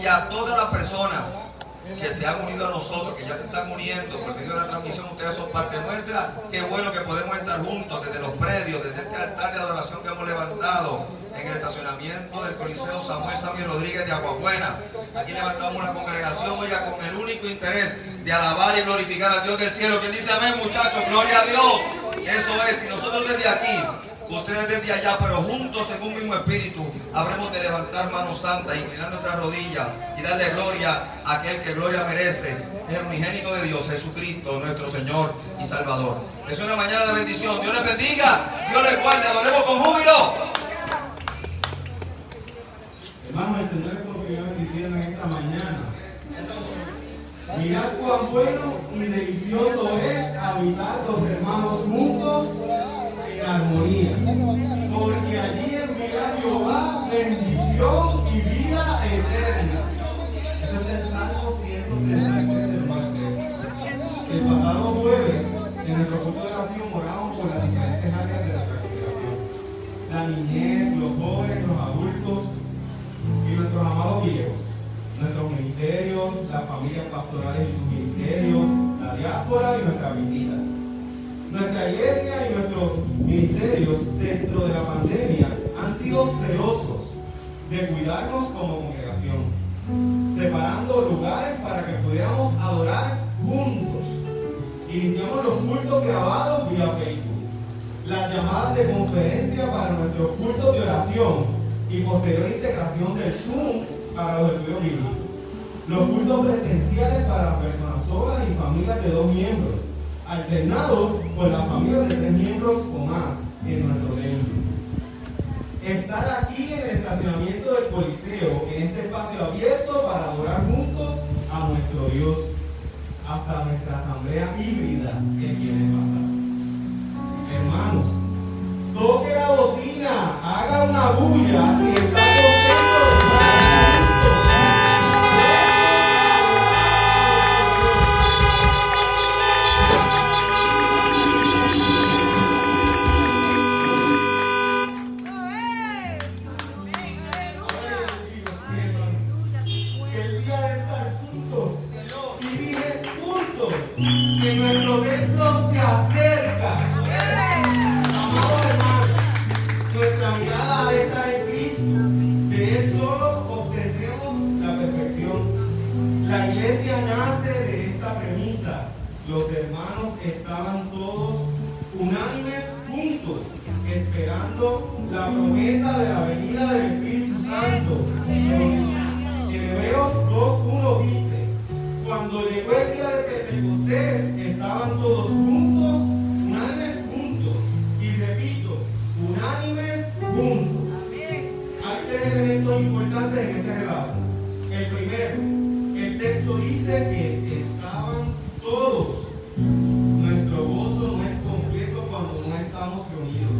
y a todas las personas que se han unido a nosotros, que ya se están uniendo por medio de la transmisión. Ustedes son parte nuestra. Qué bueno que podemos estar juntos desde los predios, desde este altar de adoración que hemos levantado en el estacionamiento del Coliseo Samuel Sammy Rodríguez de Aguabuena. Aquí levantamos una congregación, oiga, con el único interés de alabar y glorificar al Dios del cielo. ¿Quién dice amén, muchachos? Gloria a Dios. Eso es, y nosotros desde aquí, ustedes desde allá, pero juntos en un mismo espíritu, habremos de levantar manos santas, inclinar nuestras rodillas y darle gloria a aquel que gloria merece, es el unigénito de Dios, Jesucristo, nuestro Señor y Salvador. Es una mañana de bendición. Dios les bendiga, Dios les guarde, adoremos con júbilo. Hermano, el Señor es como que yo bendiciendo en esta mañana. Mirad cuán bueno y delicioso es habitar los hermanos juntos en armonía, porque allí envía Jehová bendición y vida eterna. Eso es del Salmo 133, hermano. El pasado jueves, en nuestro culto de oración, oramos por las diferentes áreas de la congregación: la niñez, los jóvenes, los adultos y nuestros amados viejos, nuestros ministerios, las familias pastorales y sus ministerios, la diáspora y nuestras visitas. Nuestra iglesia y nuestros ministerios dentro de la pandemia han sido celosos de cuidarnos como congregación, separando lugares para que pudiéramos adorar juntos. Iniciamos los cultos grabados vía Facebook, las llamadas de conferencia para nuestros cultos de oración y posterior integración del Zoom para los estudios bíblicos, los cultos presenciales para personas solas y familias de 2 miembros, alternados con las familias de 3 miembros o más en nuestro templo. Estar aquí en el estacionamiento del Coliseo, en este espacio abierto para adorar juntos a nuestro Dios, hasta nuestra asamblea híbrida que viene pasar. Hermanos, toque la bocina, haga una bulla si está contento de estar juntos. El día de estar juntos, y dije juntos, que nuestro templo se acerca. Amados hermanos, nuestra mirada debe estar en Cristo. De Él solo obtendremos la perfección. La iglesia nace de esta premisa. Los hermanos estaban todos unánimes juntos, esperando la promesa de la venida del Espíritu Santo. En Hebreos 2:1 dice: cuando llegó el día de Pentecostés, estaban todos juntos, unánimes juntos. Y repito, unánimes juntos. Hay 3 elementos importantes en este relato. El primero, el texto dice que estaban todos. Nuestro gozo no es completo cuando no estamos reunidos.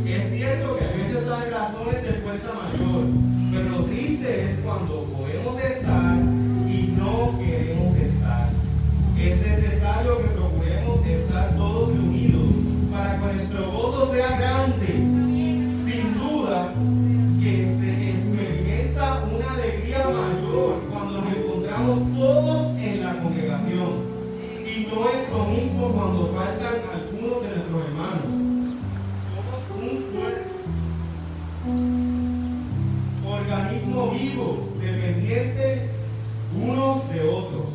Es cierto que a veces hay razones de fuerza mayor, pero lo triste es cuando podemos estar y no queremos estar. Es necesario que procuremos estar todos reunidos para que nuestro gozo sea grande. Sin duda que se experimenta una alegría mayor cuando nos encontramos todos en la congregación. Y no es lo mismo cuando faltan algunos de nuestros hermanos. Somos un cuerpo, organismo vivo, dependiente unos de otros.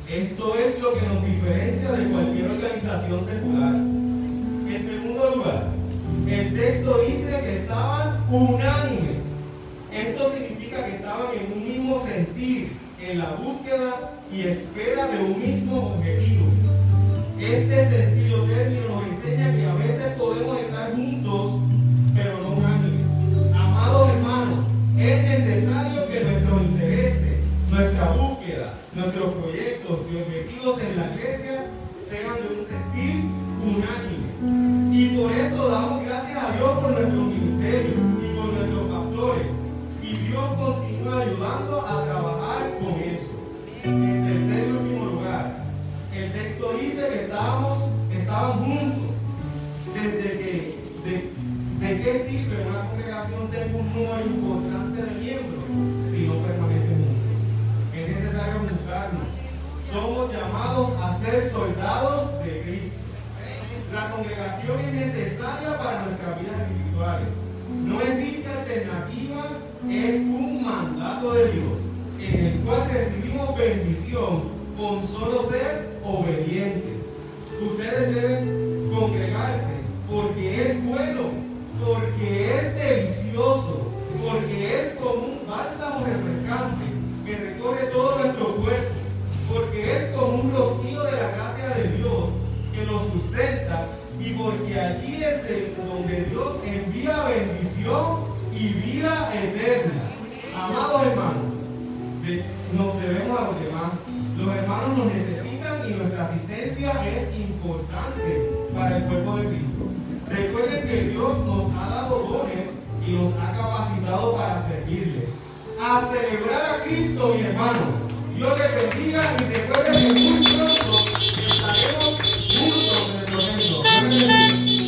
Esto es lo que nos diferencia de cualquier organización secular. En segundo lugar, el texto dice que estaban unánimes. Esto significa que estaban en un mismo sentir, en la búsqueda y espera de un mismo objetivo. Este sencillo término nos enseña que a veces podemos estar juntos, pero no unánimes. Amados hermanos, es necesario que nuestros intereses, nuestra búsqueda, nuestros proyectos y objetivos en la iglesia sean de un sentir unánime. Y por eso damos gracias a Dios por nuestros ministerios y por nuestros pastores. Y Dios continúa ayudando a trabajar con eso. En tercer y último lugar, el texto dice que estaban juntos. ¿De qué sirve una congregación tener un número importante de miembros si no permanecen juntos? pacto de Dios, en el cual recibimos bendición con solo ser obedientes. Ustedes deben congregarse porque es bueno, porque es delicioso, porque es como un bálsamo refrescante que recorre todo nuestro cuerpo, porque es como un rocío de la gracia de Dios que nos sustenta, y porque allí es donde Dios envía bendición y vida eterna. Amados hermanos, nos debemos a los demás. Los hermanos nos necesitan y nuestra asistencia es importante para el cuerpo de Cristo. Recuerden que Dios nos ha dado dones y nos ha capacitado para servirles. A celebrar a Cristo, mi hermano. Dios les bendiga y recuerden que muy pronto estaremos juntos en el proyecto. Dios les bendiga.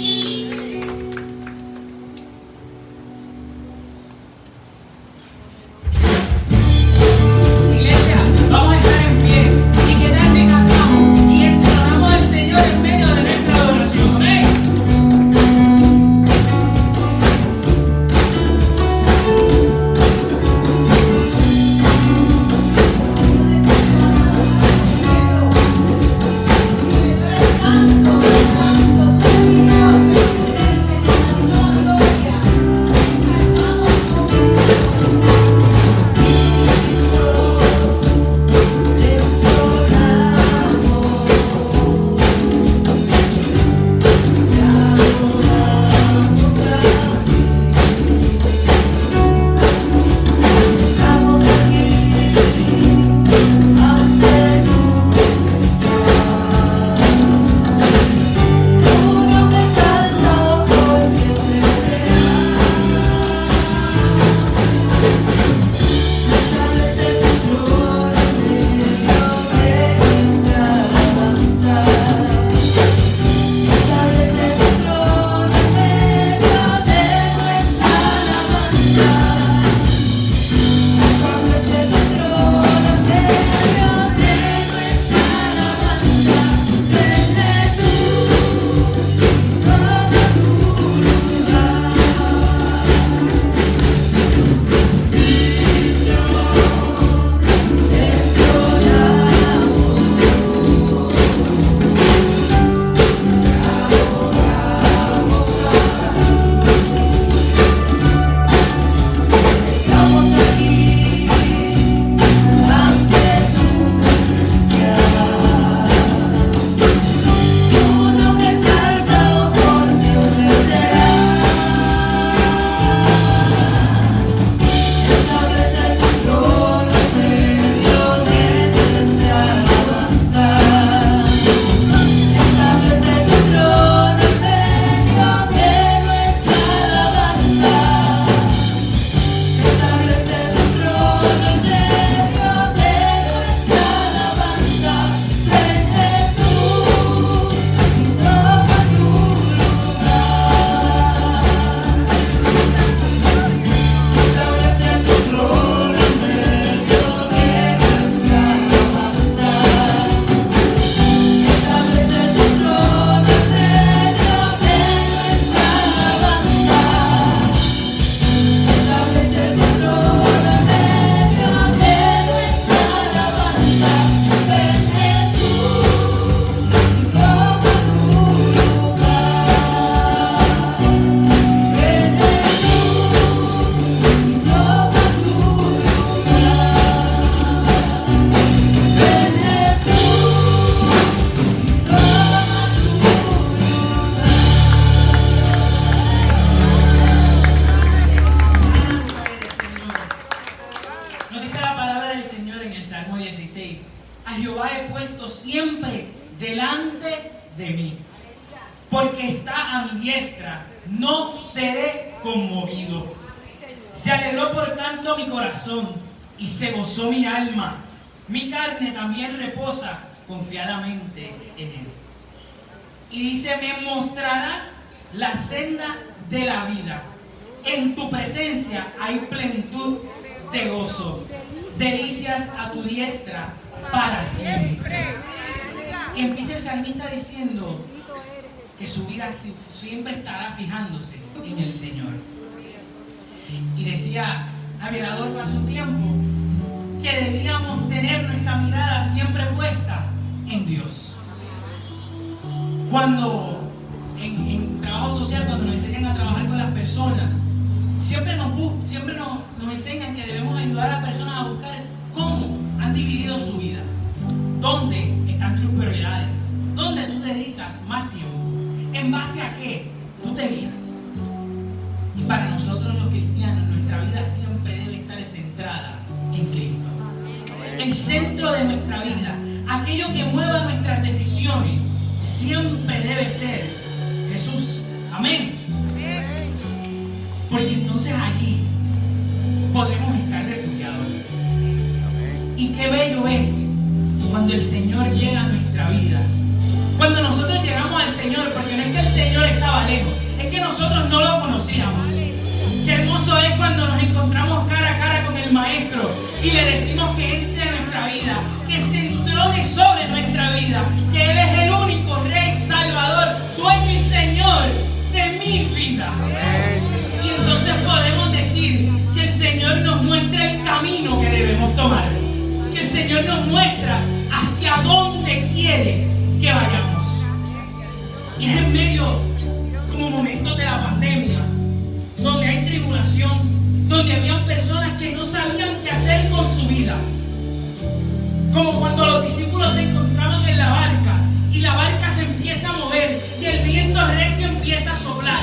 A Jehová he puesto siempre delante de mí, porque está a mi diestra, no seré conmovido. Se alegró por tanto mi corazón y se gozó mi alma. Mi carne también reposa confiadamente en él. Y dice, me mostrará la senda de la vida. En tu presencia hay plenitud de gozo, delicias a tu diestra para siempre. Y empieza el salmista diciendo que su vida siempre estará fijándose en el Señor. Y decía Avirador hace un tiempo que deberíamos tener nuestra mirada siempre puesta en Dios. Cuando en trabajo social, cuando nos enseñan a trabajar con las personas, siempre nos enseñan que debemos ayudar a las personas a buscar cómo han dividido su vida, dónde están tus prioridades, dónde tú dedicas más tiempo, en base a qué tú te guías. Y para nosotros los cristianos, nuestra vida siempre debe estar centrada en Cristo. El centro de nuestra vida, aquello que mueva nuestras decisiones, siempre debe ser Jesús. Amén. Porque entonces allí podremos estar refugiados. Y qué bello es cuando el Señor llega a nuestra vida. Cuando nosotros llegamos al Señor, porque no es que el Señor estaba lejos, es que nosotros no lo conocíamos. Qué hermoso es cuando nos encontramos cara a cara con el Maestro y le decimos que entre en nuestra vida, que se entrone sobre nuestra vida, que Él es el único Rey, Salvador, dueño y Señor de mi vida. Y entonces podemos decir que el Señor nos muestra el camino que debemos tomar, que el Señor nos muestra hacia dónde quiere que vayamos. Y es en medio, como momentos de la pandemia, donde hay tribulación, donde habían personas que no sabían qué hacer con su vida. Como cuando los discípulos se encontraban en la barca y la barca se empieza a mover y el viento recio empieza a soplar.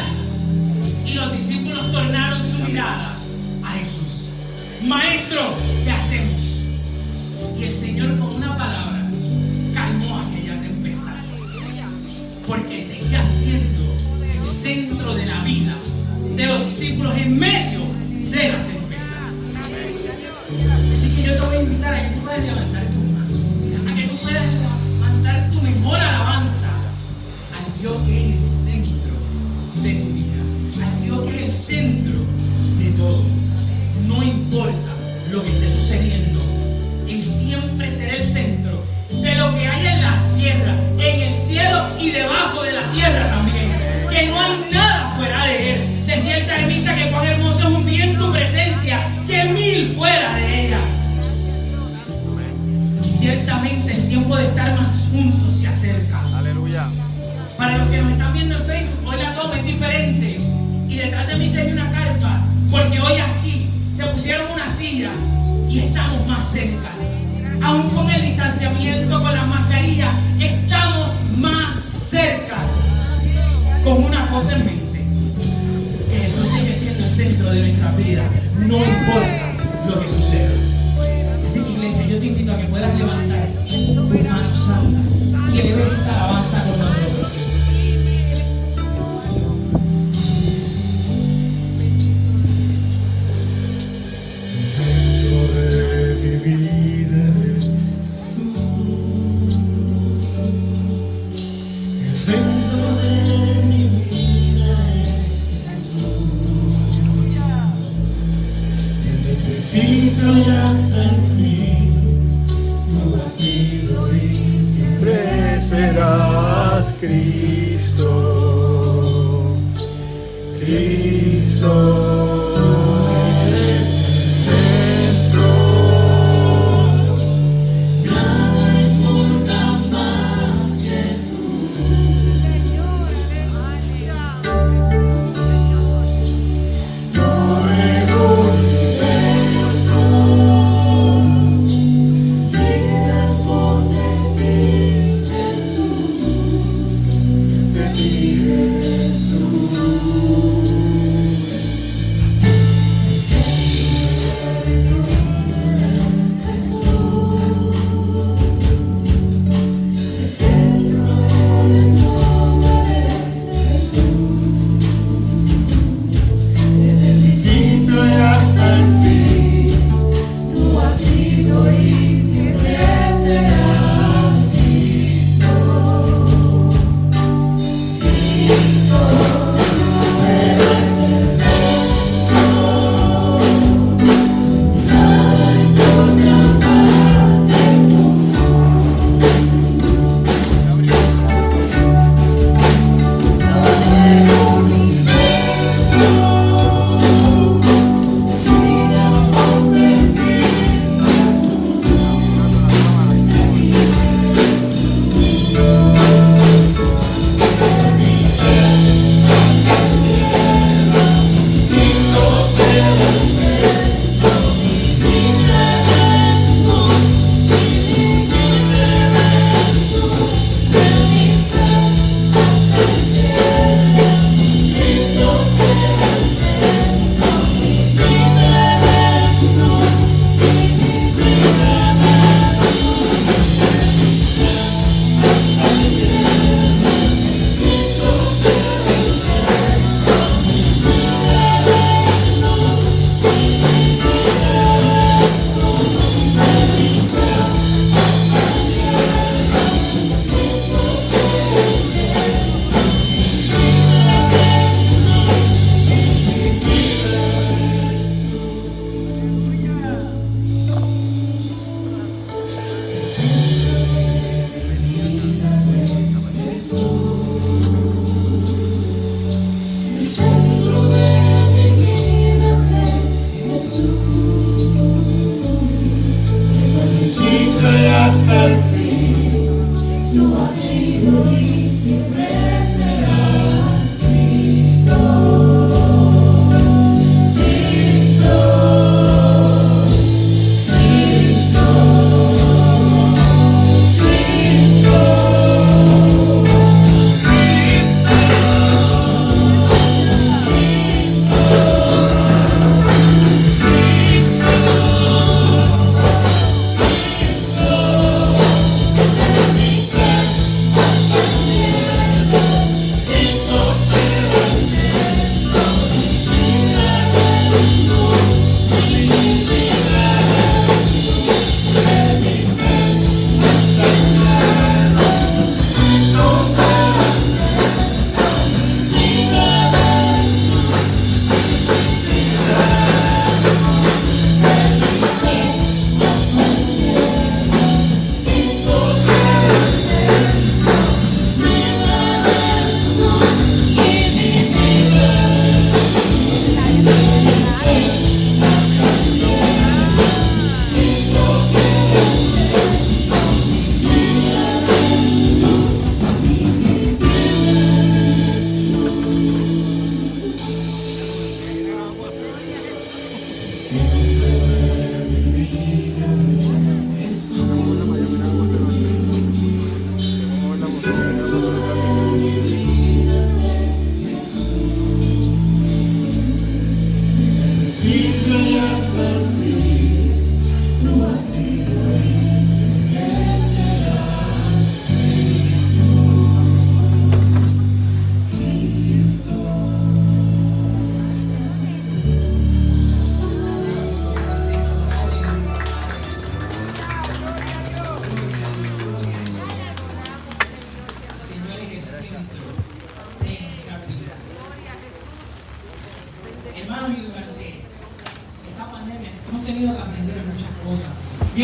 Y los discípulos tornaron su mirada a Jesús. Maestro, ¿qué hacemos? Y el Señor con una palabra calmó aquella tempestad. Porque seguía siendo el centro de la vida de los discípulos en medio de la tempestad. Así que yo te voy a invitar a que tú puedas levantar tu mano, a que tú puedas levantar tu mejor alabanza al Dios que es el centro de tu vida, al Dios que es el centro de todo. No importa lo que esté sucediendo, Él siempre será el centro de lo que hay en la tierra, en el cielo y debajo de la tierra también. Que no hay nada fuera de Él. Decía el salmista que cuán hermoso es un día en tu presencia, que 1000 fuera de ella. Ciertamente el tiempo de estar más juntos se acerca. Aleluya. Para los que nos están viendo en Facebook, hoy la toma es diferente. Y detrás de mí se ve una carpa, porque hoy aquí se pusieron una silla y estamos más cerca. Aún con el distanciamiento, con las mascarillas, estamos más cerca. Con una cosa en mente, que Jesús sigue siendo el centro de nuestra vida, no importa lo que suceda. Así que, iglesia, yo te invito a que puedas levantar tu mano santa y eleves esta alabanza con nosotros. Ya hasta el fin, no has sido y siempre serás Cristo, Cristo.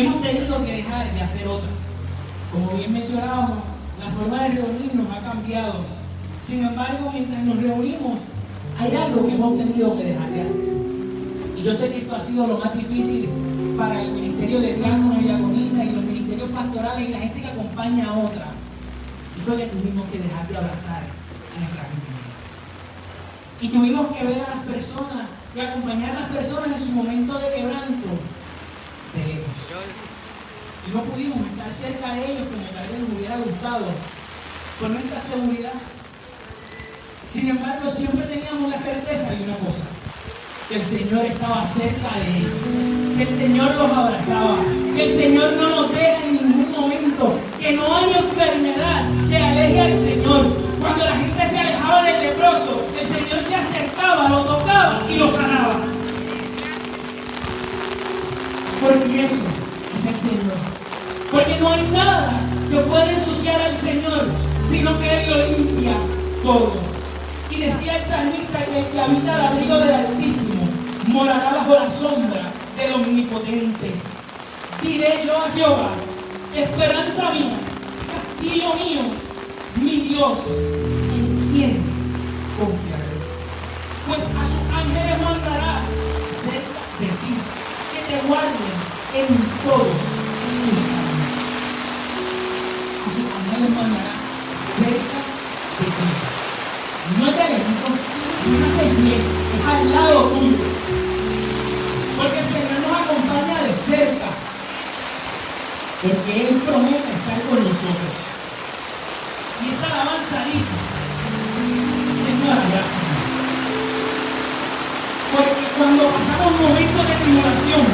hemos tenido que dejar de hacer otras. Como bien mencionábamos, la forma de reunirnos ha cambiado. Sin embargo, mientras nos reunimos, hay algo que hemos tenido que dejar de hacer. Y yo sé que esto ha sido lo más difícil para el ministerio de diáconos y diaconisas y los ministerios pastorales y la gente que acompaña a otra. Y fue que tuvimos que dejar de abrazar a nuestra gente. Y tuvimos que ver a las personas y acompañar a las personas en su momento de quebranto de lejos. Y no pudimos estar cerca de ellos como tal vez nos hubiera gustado por nuestra seguridad. Sin embargo, siempre teníamos la certeza de una cosa: que el Señor estaba cerca de ellos, que el Señor los abrazaba, que el Señor no nos deja en ningún momento, que no hay enfermedad que aleje al Señor. Cuando la gente se alejaba del leproso, el Señor se acercaba, lo tocaba y lo sanaba. Porque eso es el Señor. Porque no hay nada que pueda ensuciar al Señor, sino que Él lo limpia todo. Y decía el salmista que el que habita al abrigo del Altísimo morará bajo la sombra del Omnipotente. Diré yo a Jehová, esperanza mía, castillo mío, mi Dios, en quien confiaré. Pues a sus ángeles mandará cerca de ti, que te guarden en todos tus caminos. A sus ángeles mandará cerca de ti. No es de lejos, no haces bien, es al lado tuyo. Porque el Señor nos acompaña de cerca. Porque Él promete estar con nosotros. Y esta alabanza dice: Señor, abrázame. Porque cuando pasamos momentos de tribulación,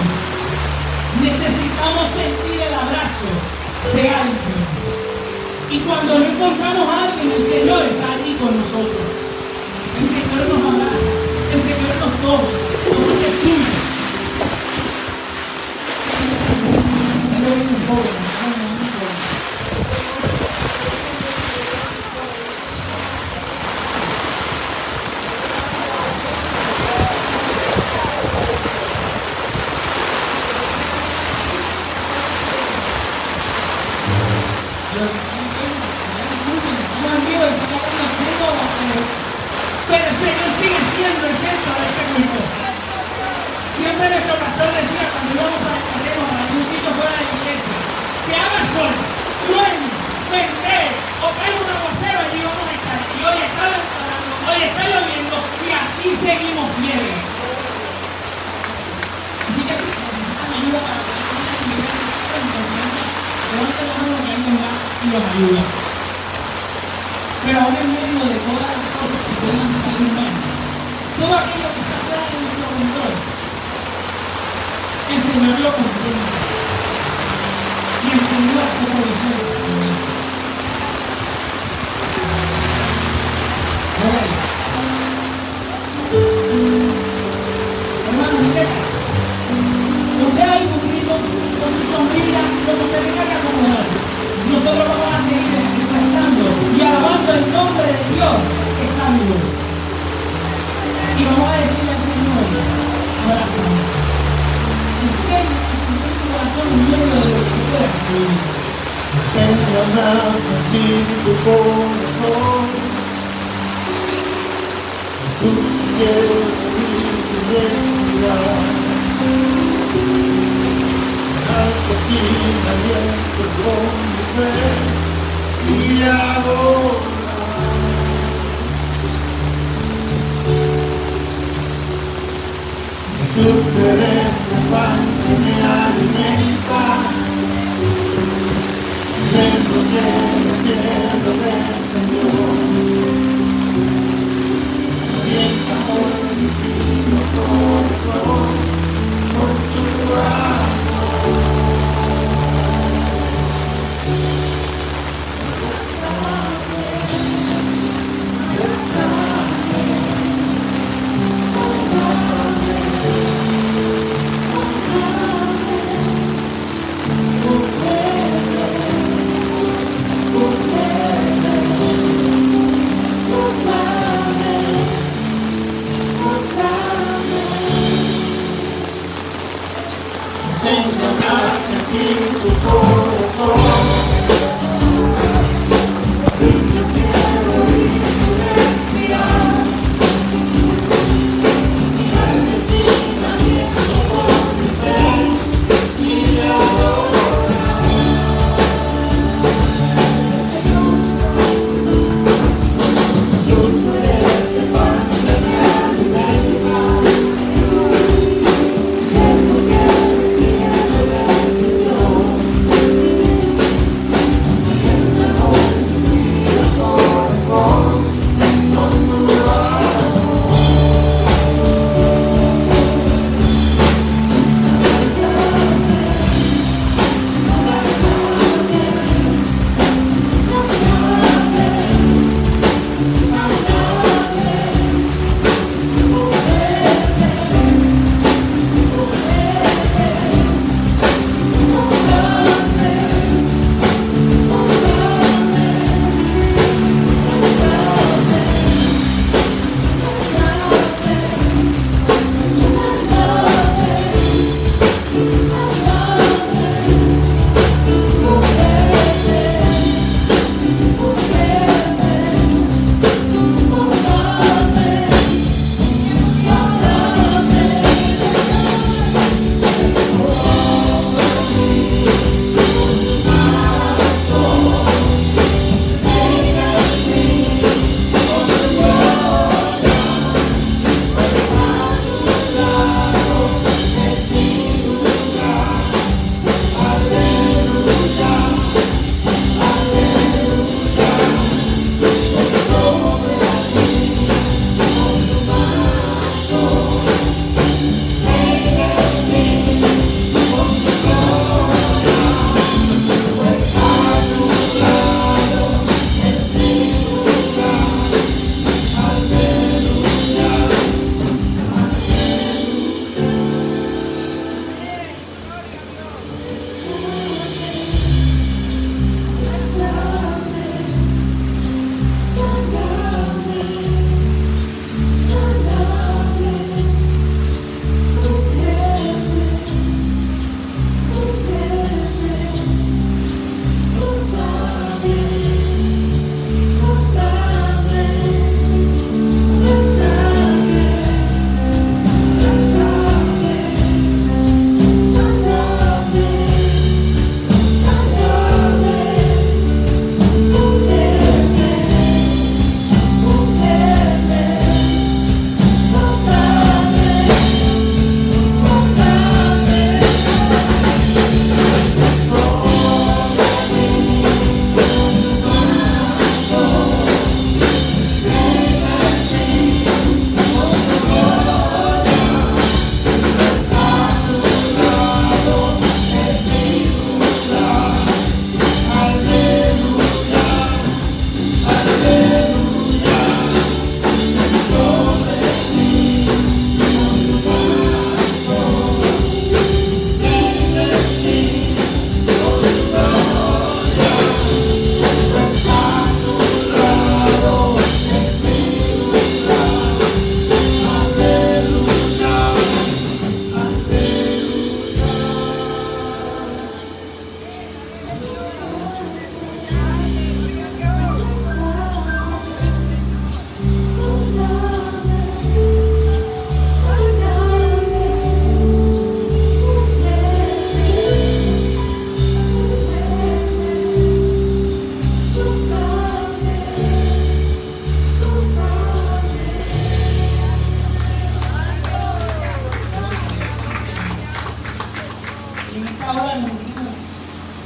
necesitamos sentir el abrazo de alguien. Y cuando no encontramos a alguien, el Señor está allí con nosotros. El Señor nos abraza, el Señor nos toma, nos hace suyos. Ya lo vi un poco, pero el Señor sigue siendo el centro de este culto. Siempre nuestro pastor decía cuando íbamos para el terreno, para algún sitio fuera de la iglesia, que haga sol, truene, ventee o caiga un aguacero, allí vamos a estar. Y hoy está ventando, hoy está lloviendo y aquí seguimos fieles. Así que si necesitan ayuda para que en confianza, levanten la mano que alguien va y los ayuda. Pero ahora en medio de todas las cosas que puedan salir mal, todo aquello que está fuera de nuestro control, el Señor lo comprende. Y el Señor hace provisión para nosotros. Ahora Dios. Hermanos, usted hay un grito con su sombrilla, como se tenga que acomodar. Nosotros vamos a seguir exaltando y alabando el nombre de Dios que está vivo. Y vamos a decirle al Señor: abrázame. Enséñame a sentir tu corazón en medio de lo que tú puedas vivir. Enséñame a sentir tu corazón. Jesús, quiero vivir tu identidad. Alto sin aliento con mi fe y adorar. Jesús, eres el pan que me alimenta, dentro del cielo del Señor. Comienza por mi divino corazón, por tu amor.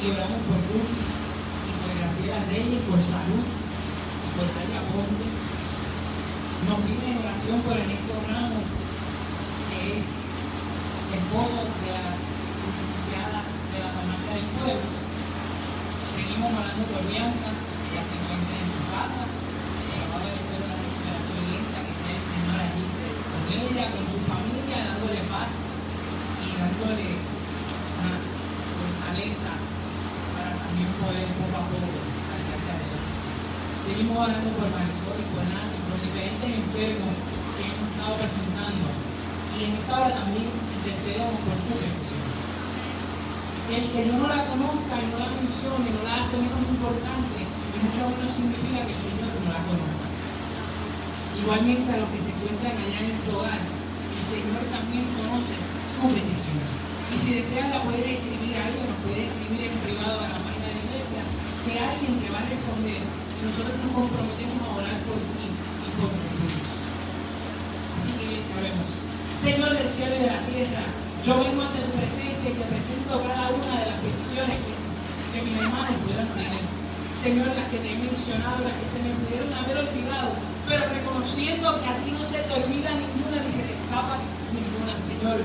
y oramos por Ruth y por Graciela Reyes, por salud, por Taya Ponte. Nos piden oración por Ernesto Ramos, que es esposo de la licenciada de la farmacia del pueblo. Seguimos orando por Bianca, que ya se encuentra en su casa. Acaba de tener una recuperación lenta, que sea el Señor allí con ella, con su familia, dándole paz y dándole una fortaleza para también poder poco a poco salir hacia adelante. Seguimos orando por Marisol y por Nati, por diferentes enfermos que hemos estado presentando. Y en esta hora también intercedemos por tu petición. El que yo no la conozca y no la mencione, no la hace menos importante, y mucho menos significa que el Señor no la conozca. Igualmente a los que se encuentran allá en su hogar, el Señor también conoce tu petición. Y si desean la puede escribir a alguien, nos puede escribir en privado a la página de la iglesia, que alguien que va a responder, y nosotros nos comprometemos a orar por ti y por tus hijos. Así que iglesia, oremos. Señor del cielo y de la tierra, yo vengo ante tu presencia y te presento cada una de las peticiones que mis hermanos puedan tener. Señor, las que te he mencionado, las que se me pudieron haber olvidado, pero reconociendo que a ti no se te olvida ninguna ni se te escapa ninguna, Señor.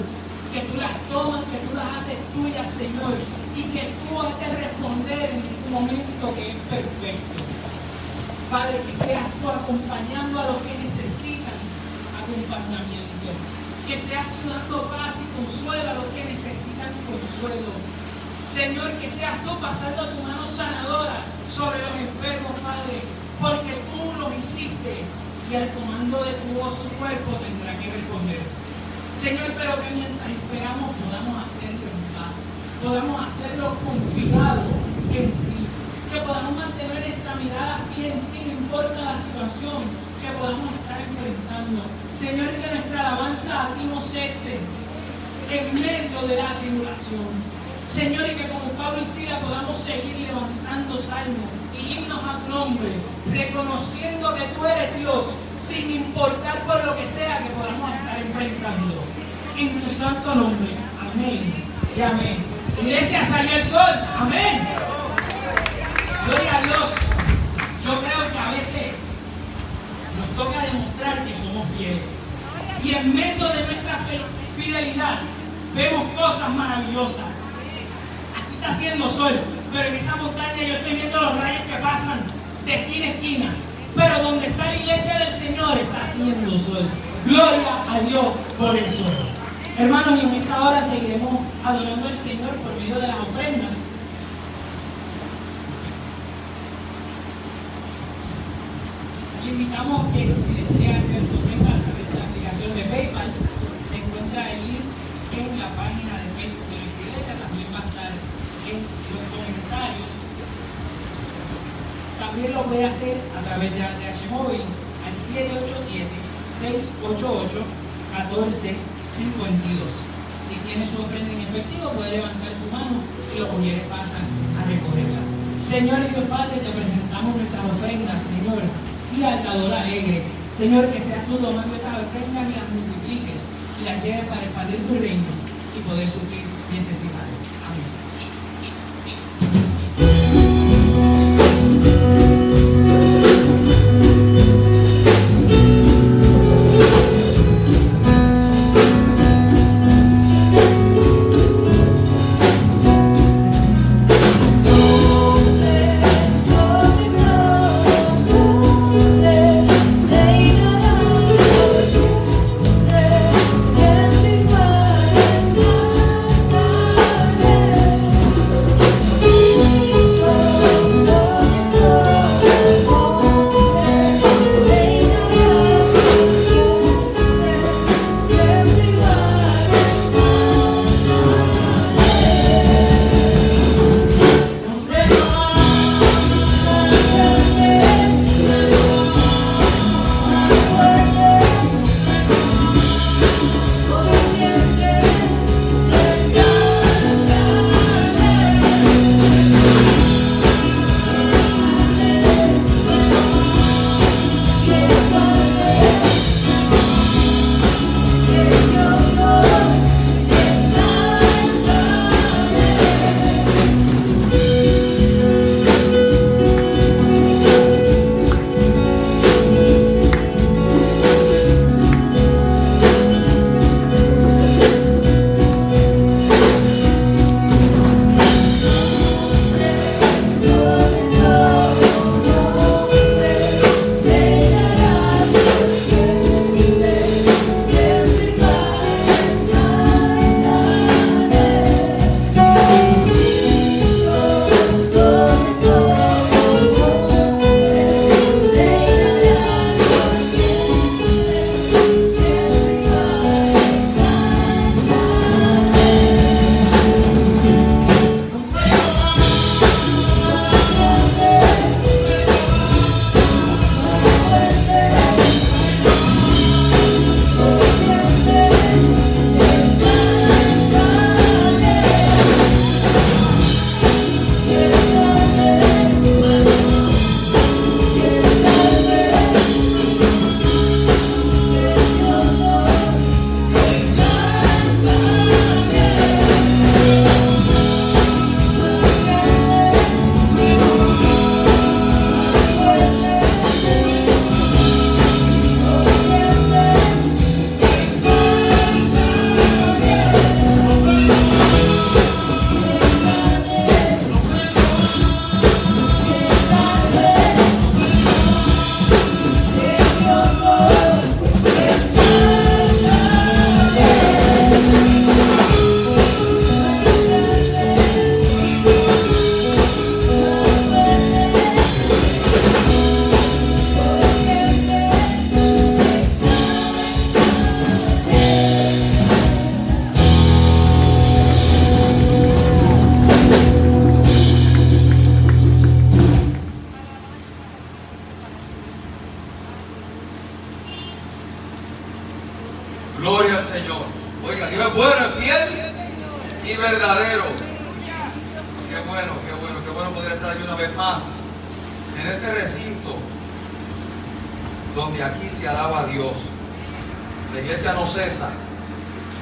Que tú las tomas, que tú las haces tuyas, Señor, y que tú has de responder en un momento que es perfecto. Padre, que seas tú acompañando a los que necesitan acompañamiento. Que seas tú dando paz y consuelo a los que necesitan consuelo. Señor, que seas tú pasando tu mano sanadora sobre los enfermos, Padre, porque tú los hiciste y al comando de tu voz su cuerpo tendrá que responder. Señor, pero que mientras esperamos podamos hacerlo en paz, podamos hacerlo confiado en ti, que podamos mantener esta mirada fija en ti, no importa la situación que podamos estar enfrentando. Señor, que nuestra alabanza a ti no cese en medio de la tribulación. Señor, y que como Pablo y Sila podamos seguir levantando salmos y himnos a tu nombre, reconociendo que tú eres Dios, sin importar por lo que sea que podamos estar enfrentando. En tu santo nombre. Amén y amén. Iglesia, salió el sol. Amén. Gloria a Dios. Yo creo que a veces nos toca demostrar que somos fieles. Y en medio de nuestra fidelidad vemos cosas maravillosas. Aquí está haciendo sol, pero en esa montaña yo estoy viendo los rayos que pasan de esquina a esquina. Pero donde está la iglesia del Señor está haciendo sol. Gloria a Dios por el sol. Hermanos, y en esta hora seguiremos adorando al Señor por medio de las ofrendas. Le invitamos que si desea hacer su ofrenda a través de la aplicación de PayPal, se encuentra el link en la página de Facebook de nuestra iglesia, también va a estar en los comentarios. También lo puede hacer a través de ATH Móvil al 787-688-1452. Si tiene su ofrenda en efectivo, puede levantar su mano y los mujeres pasan a recogerla. Señor y Dios Padre, te presentamos nuestras ofrendas, Señor, y altador alegre. Señor, que seas tú tomando estas ofrendas y las multipliques y las lleves para expandir tu reino y poder suplir necesidades. Amén. Siempre igual. qué bueno poder estar aquí una vez más en este recinto donde aquí se alaba a Dios. La iglesia no cesa,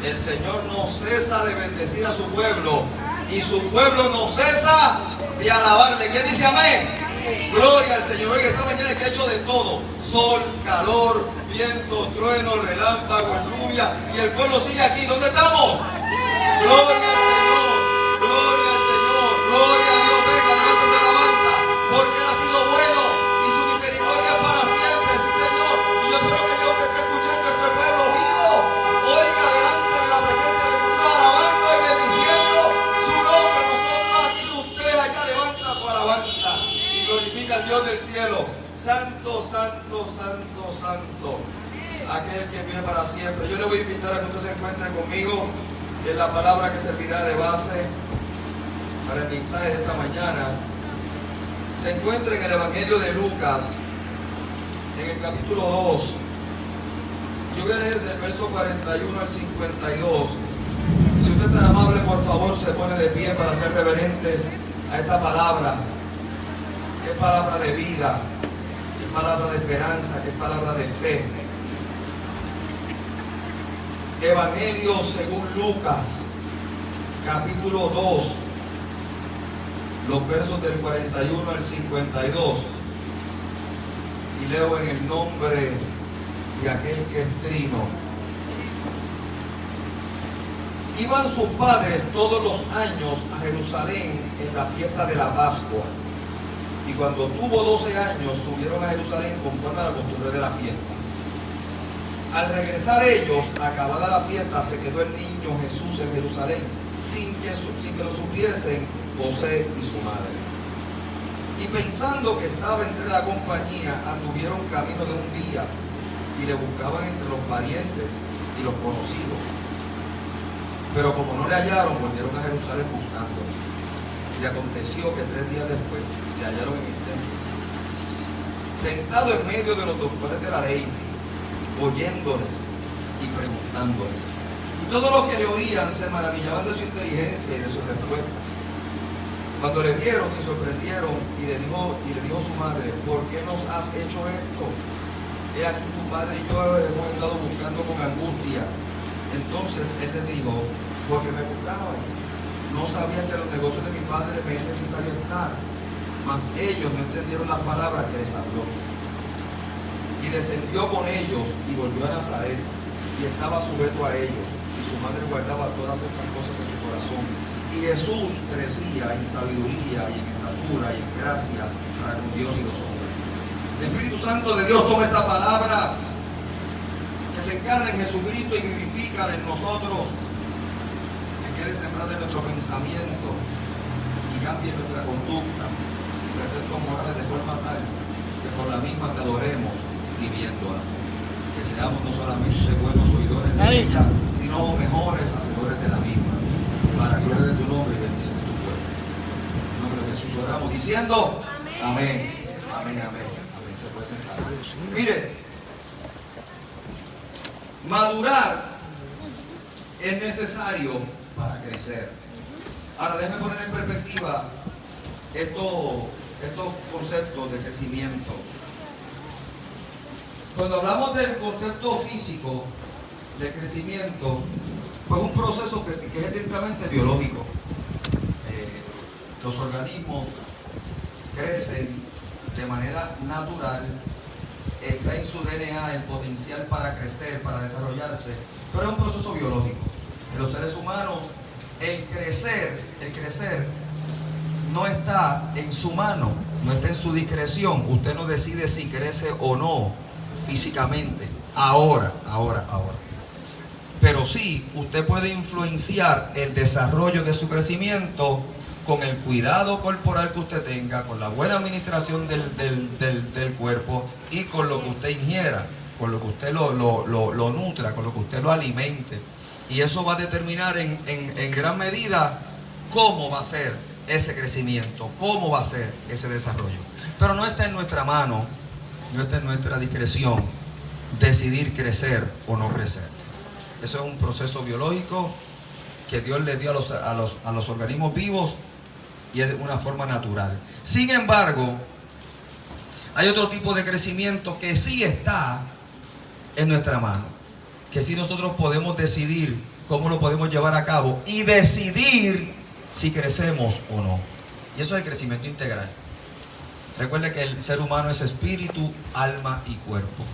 el Señor no cesa de bendecir a su pueblo y su pueblo no cesa de alabarle. ¿Quién dice amén? Gloria al Señor. Oiga, esta mañana que ha hecho de todo: sol, calor, viento, trueno, relámpago, lluvia, y el pueblo sigue aquí. ¿Dónde estamos? Gloria al Señor, gloria al Señor, gloria a Dios. Venga, levántese la alabanza, porque Él ha sido bueno y su misericordia es para siempre. Sí, Señor. Y yo espero que Dios que esté escuchando este pueblo vivo, oiga, delante de la presencia de su Dios, alabando y bendiciendo su nombre. Nosotros aquí, usted allá levanta su alabanza y glorifica al Dios del cielo. Santo, santo, santo, santo, aquel que vive para siempre. Yo le voy a invitar a que usted se encuentre conmigo en la palabra que servirá de base para el mensaje de esta mañana. Se encuentra en el Evangelio de Lucas, en el capítulo 2. Yo voy a leer del verso 41 al 52. Si usted es tan amable, por favor, se pone de pie para ser reverentes a esta palabra, que es palabra de vida, que es palabra de esperanza, que es palabra de fe. Evangelio según Lucas, capítulo 2, los versos del 41 al 52. Y leo en el nombre de aquel que es trino. Iban sus padres todos los años a Jerusalén en la fiesta de la Pascua. Y cuando tuvo 12 años, subieron a Jerusalén conforme a la costumbre de la fiesta. Al regresar ellos, acabada la fiesta, se quedó el niño Jesús en Jerusalén, sin que lo supiesen José y su madre. Y pensando que estaba entre la compañía, anduvieron camino de un día y le buscaban entre los parientes y los conocidos. Pero como no le hallaron, volvieron a Jerusalén buscándolo. Y aconteció que 3 días después le hallaron en el templo, sentado en medio de los doctores de la ley, oyéndoles y preguntándoles. Y todos los que le oían se maravillaban de su inteligencia y de sus respuestas. Cuando le vieron, se sorprendieron y le dijo su madre: ¿por qué nos has hecho esto? He aquí tu padre y yo hemos estado buscando con angustia. Entonces él les dijo: porque me buscabais, no sabían que los negocios de mi padre me es necesario estar. Mas ellos no entendieron las palabras que les habló. Y descendió con ellos y volvió a Nazaret, y estaba sujeto a ellos, y su madre guardaba todas estas cosas en su corazón. Y Jesús crecía en sabiduría y en estatura y en gracia para con Dios y los hombres. El Espíritu Santo de Dios toma esta palabra que se encarna en Jesucristo y vivifica en nosotros, que quede sembrada en nuestro pensamiento y cambie nuestra conducta y preceptos morales de forma tal que por la misma te adoremos viviéndola, que seamos no solamente buenos oidores de ella, sino mejores hacedores de la misma, para gloria de tu nombre y bendición de tu pueblo. En nombre de Jesús oramos diciendo amén, amén, amén, amén. Se puede sentar. Mire, madurar es necesario para crecer. Ahora déjeme poner en perspectiva estos conceptos de crecimiento. Cuando hablamos del concepto físico de crecimiento, pues un proceso que es estrictamente biológico. Los organismos crecen de manera natural, está en su DNA el potencial para crecer, para desarrollarse, pero es un proceso biológico. En los seres humanos, el crecer no está en su mano, no está en su discreción. Usted no decide si crece o no físicamente, ahora. Pero sí, usted puede influenciar el desarrollo de su crecimiento con el cuidado corporal que usted tenga, con la buena administración del cuerpo y con lo que usted ingiera, con lo que usted lo nutra, con lo que usted lo alimente. Y eso va a determinar en gran medida cómo va a ser ese crecimiento, cómo va a ser ese desarrollo. Pero no está en nuestra mano, no está en nuestra discreción decidir crecer o no crecer. Eso es un proceso biológico que Dios le dio a los organismos vivos y es de una forma natural. Sin embargo, hay otro tipo de crecimiento que sí está en nuestra mano, que sí nosotros podemos decidir cómo lo podemos llevar a cabo y decidir si crecemos o no. Y eso es el crecimiento integral. Recuerde que el ser humano es espíritu, alma y cuerpo.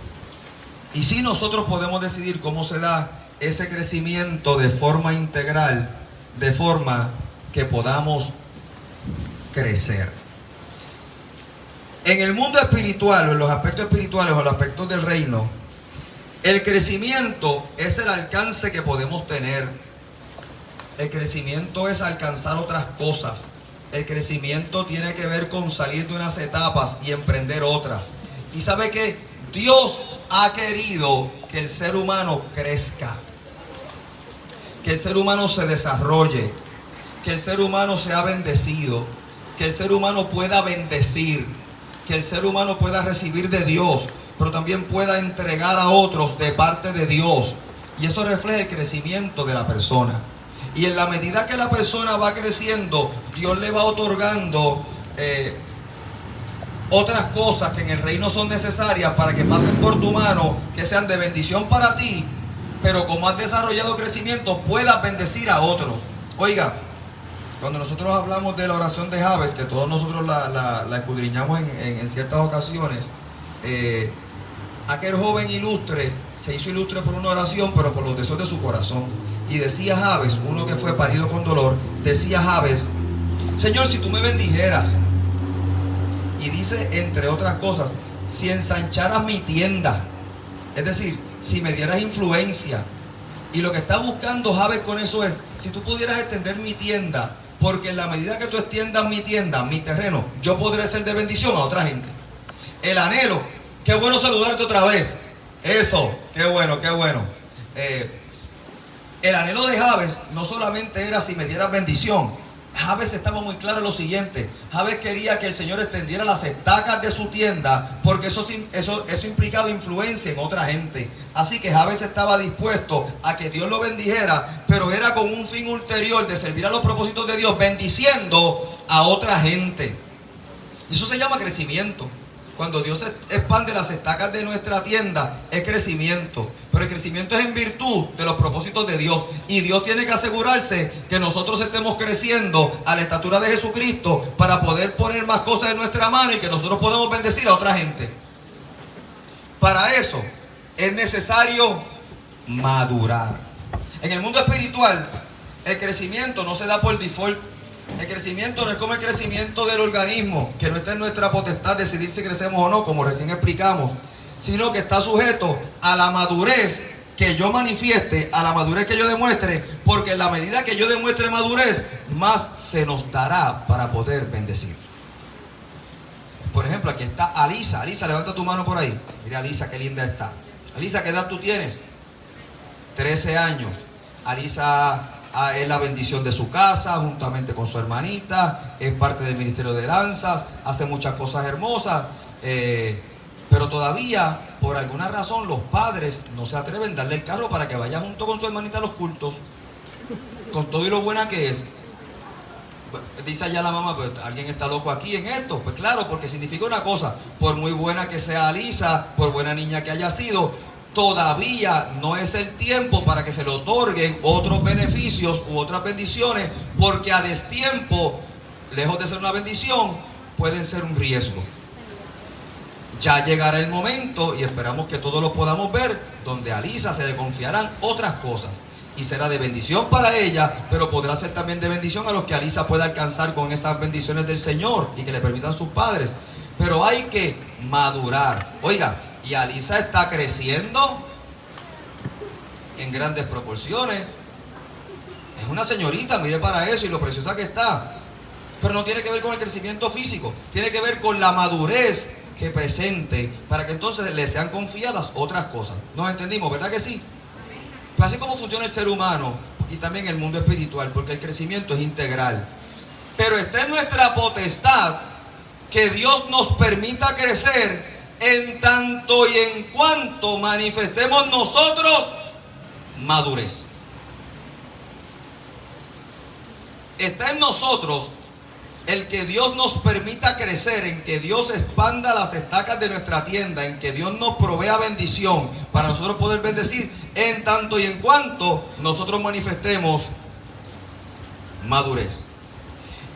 Y si nosotros podemos decidir cómo se da ese crecimiento de forma integral, de forma que podamos crecer. En el mundo espiritual, o en los aspectos espirituales, o en los aspectos del reino, el crecimiento es el alcance que podemos tener. El crecimiento es alcanzar otras cosas. El crecimiento tiene que ver con salir de unas etapas y emprender otras. Y sabe que Dios ha querido que el ser humano crezca, que el ser humano se desarrolle, que el ser humano sea bendecido, que el ser humano pueda bendecir, que el ser humano pueda recibir de Dios, pero también pueda entregar a otros de parte de Dios. Y eso refleja el crecimiento de la persona. Y en la medida que la persona va creciendo, Dios le va otorgando otras cosas que en el reino son necesarias para que pasen por tu mano, que sean de bendición para ti, pero como has desarrollado crecimiento, puedas bendecir a otros. Oiga, cuando nosotros hablamos de la oración de Jabes, que todos nosotros la escudriñamos en ciertas ocasiones, aquel joven ilustre se hizo ilustre por una oración, pero por los deseos de su corazón. Y decía Jabes, uno que fue parido con dolor, decía Jabes: Señor, si tú me bendijeras, y dice entre otras cosas, si ensancharas mi tienda, es decir, si me dieras influencia. Y lo que está buscando Jabes con eso es: si tú pudieras extender mi tienda, porque en la medida que tú extiendas mi tienda, mi terreno, yo podré ser de bendición a otra gente. El anhelo, qué bueno saludarte otra vez. Eso, qué bueno, qué bueno. El anhelo de Jabes no solamente era si me dieras bendición. Jabes estaba muy claro en lo siguiente: Jabes quería que el Señor extendiera las estacas de su tienda, porque eso implicaba influencia en otra gente. Así que Jabes estaba dispuesto a que Dios lo bendijera, pero era con un fin ulterior de servir a los propósitos de Dios, bendiciendo a otra gente. Y eso se llama crecimiento. Cuando Dios expande las estacas de nuestra tienda, es crecimiento. Pero el crecimiento es en virtud de los propósitos de Dios. Y Dios tiene que asegurarse que nosotros estemos creciendo a la estatura de Jesucristo para poder poner más cosas en nuestra mano y que nosotros podamos bendecir a otra gente. Para eso es necesario madurar. En el mundo espiritual, el crecimiento no se da por default. El crecimiento no es como el crecimiento del organismo, que no está en nuestra potestad decidir si crecemos o no, como recién explicamos, sino que está sujeto a la madurez que yo manifieste, a la madurez que yo demuestre, porque en la medida que yo demuestre madurez, más se nos dará para poder bendecir. Por ejemplo, aquí está Alisa. Alisa, levanta tu mano por ahí. Mira, Alisa, qué linda está. Alisa, ¿qué edad tú tienes? 13 años. Alisa es la bendición de su casa, juntamente con su hermanita, es parte del ministerio de danzas, hace muchas cosas hermosas, pero todavía, por alguna razón, los padres no se atreven a darle el carro para que vaya junto con su hermanita a los cultos, con todo y lo buena que es. Dice allá la mamá: pues alguien está loco aquí en esto. Pues claro, porque significa una cosa: por muy buena que sea Alisa, por buena niña que haya sido, todavía no es el tiempo para que se le otorguen otros beneficios u otras bendiciones, porque a destiempo, lejos de ser una bendición, pueden ser un riesgo. Ya llegará el momento, y esperamos que todos lo podamos ver, donde a Alisa se le confiarán otras cosas, y será de bendición para ella, pero podrá ser también de bendición a los que Alisa pueda alcanzar con esas bendiciones del Señor y que le permitan sus padres. Pero hay que madurar. Oiga, y Alisa está creciendo en grandes proporciones. Es una señorita, mire para eso y lo preciosa que está. Pero no tiene que ver con el crecimiento físico, tiene que ver con la madurez que presente, para que entonces le sean confiadas otras cosas. ¿Nos entendimos? ¿Verdad que sí? Pues así como funciona el ser humano y también el mundo espiritual, porque el crecimiento es integral. Pero está en nuestra potestad que Dios nos permita crecer en tanto y en cuanto manifestemos nosotros madurez. Está en nosotros el que Dios nos permita crecer, en que Dios expanda las estacas de nuestra tienda, en que Dios nos provea bendición para nosotros poder bendecir, en tanto y en cuanto nosotros manifestemos madurez.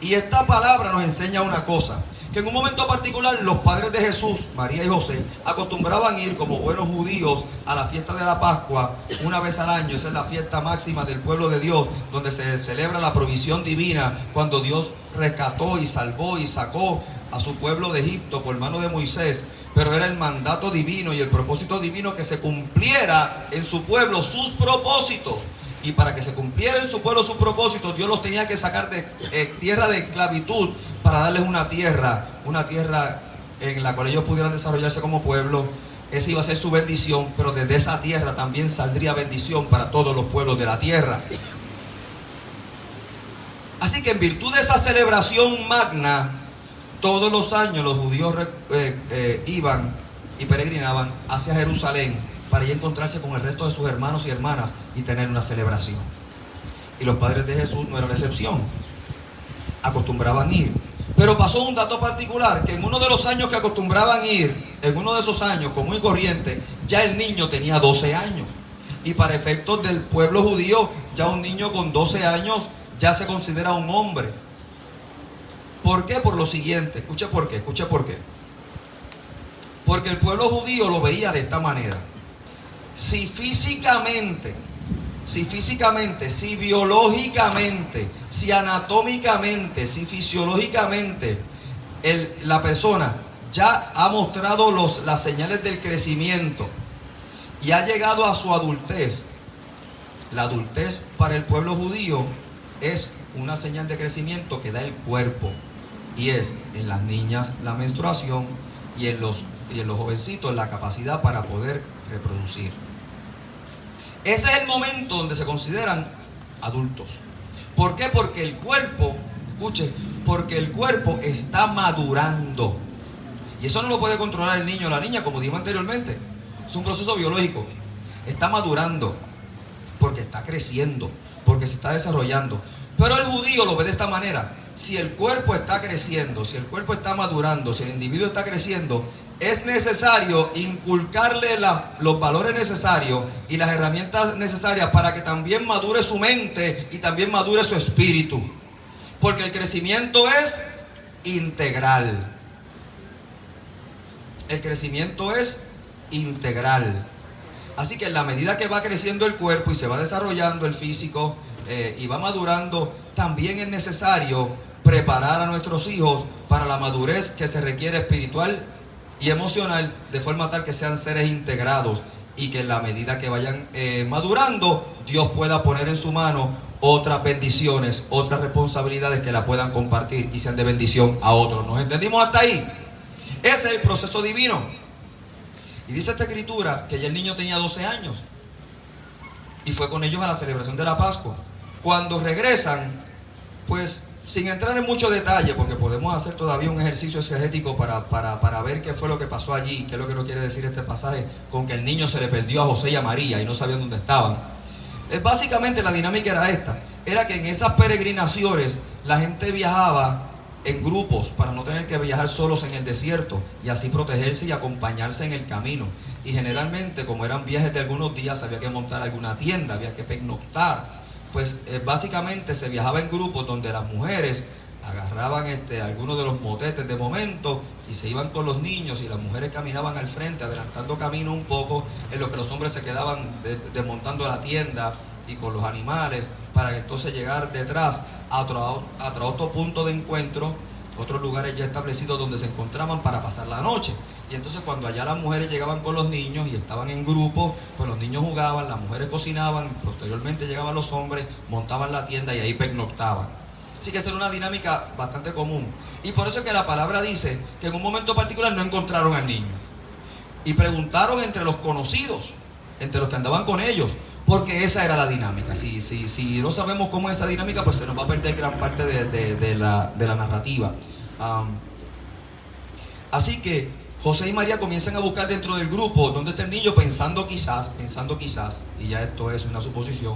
Y esta palabra nos enseña una cosa, que en un momento particular los padres de Jesús, María y José, acostumbraban ir como buenos judíos a la fiesta de la Pascua una vez al año. Esa es la fiesta máxima del pueblo de Dios, donde se celebra la provisión divina, cuando Dios rescató y salvó y sacó a su pueblo de Egipto por mano de Moisés. Pero era el mandato divino y el propósito divino que se cumpliera en su pueblo sus propósitos. Y para que se cumpliera en su pueblo sus propósitos, Dios los tenía que sacar de tierra de esclavitud para darles una tierra en la cual ellos pudieran desarrollarse como pueblo. Esa iba a ser su bendición, pero desde esa tierra también saldría bendición para todos los pueblos de la tierra. Así que en virtud de esa celebración magna, todos los años los judíos iban y peregrinaban hacia Jerusalén para ir a encontrarse con el resto de sus hermanos y hermanas y tener una celebración. Y los padres de Jesús no eran la excepción. Acostumbraban ir. Pero pasó un dato particular, que en uno de los años que acostumbraban ir, en uno de esos años común y corriente, ya el niño tenía 12 años. Y para efectos del pueblo judío, ya un niño con 12 años ya se considera un hombre. ¿Por qué? Por lo siguiente. Escuche por qué. Porque el pueblo judío lo veía de esta manera. Si físicamente, si biológicamente, si anatómicamente, si fisiológicamente la persona ya ha mostrado las señales del crecimiento y ha llegado a su adultez, la adultez para el pueblo judío es una señal de crecimiento que da el cuerpo, y es en las niñas la menstruación y en los jovencitos la capacidad para poder reproducir. Ese es el momento donde se consideran adultos. ¿Por qué? Porque el cuerpo, escuche, porque el cuerpo está madurando. Y eso no lo puede controlar el niño o la niña, como dijimos anteriormente. Es un proceso biológico. Está madurando, porque está creciendo, porque se está desarrollando. Pero el judío lo ve de esta manera. Si el cuerpo está creciendo, si el cuerpo está madurando, si el individuo está creciendo, es necesario inculcarle los valores necesarios y las herramientas necesarias para que también madure su mente y también madure su espíritu. Porque el crecimiento es integral. El crecimiento es integral. Así que en la medida que va creciendo el cuerpo y se va desarrollando el físico y va madurando, también es necesario preparar a nuestros hijos para la madurez que se requiere espiritual y emocional, de forma tal que sean seres integrados y que en la medida que vayan madurando, Dios pueda poner en su mano otras bendiciones, otras responsabilidades que la puedan compartir y sean de bendición a otros. ¿Nos entendimos hasta ahí? Ese es el proceso divino. Y dice esta escritura que ya el niño tenía 12 años y fue con ellos a la celebración de la Pascua. Cuando regresan, pues sin entrar en mucho detalle, porque podemos hacer todavía un ejercicio exegético para ver qué fue lo que pasó allí, qué es lo que nos quiere decir este pasaje con que el niño se le perdió a José y a María y no sabían dónde estaban. Básicamente la dinámica era esta, era que en esas peregrinaciones la gente viajaba en grupos para no tener que viajar solos en el desierto y así protegerse y acompañarse en el camino. Y generalmente, como eran viajes de algunos días, había que montar alguna tienda, había que pernoctar. Pues básicamente se viajaba en grupos donde las mujeres agarraban algunos de los motetes de momento y se iban con los niños y las mujeres caminaban al frente, adelantando camino un poco, en lo que los hombres se quedaban desmontando la tienda y con los animales, para entonces llegar detrás a otro punto de encuentro, otros lugares ya establecidos donde se encontraban para pasar la noche. Y entonces cuando allá las mujeres llegaban con los niños y estaban en grupo, pues los niños jugaban, las mujeres cocinaban, posteriormente llegaban los hombres, montaban la tienda y ahí pernoctaban. Así que esa era una dinámica bastante común. Y por eso es que la palabra dice que en un momento particular no encontraron al niño. Y preguntaron entre los conocidos, entre los que andaban con ellos, porque esa era la dinámica. Si no sabemos cómo es esa dinámica, pues se nos va a perder gran parte de la narrativa. Así que José y María comienzan a buscar dentro del grupo dónde está el niño, pensando quizás, y ya esto es una suposición,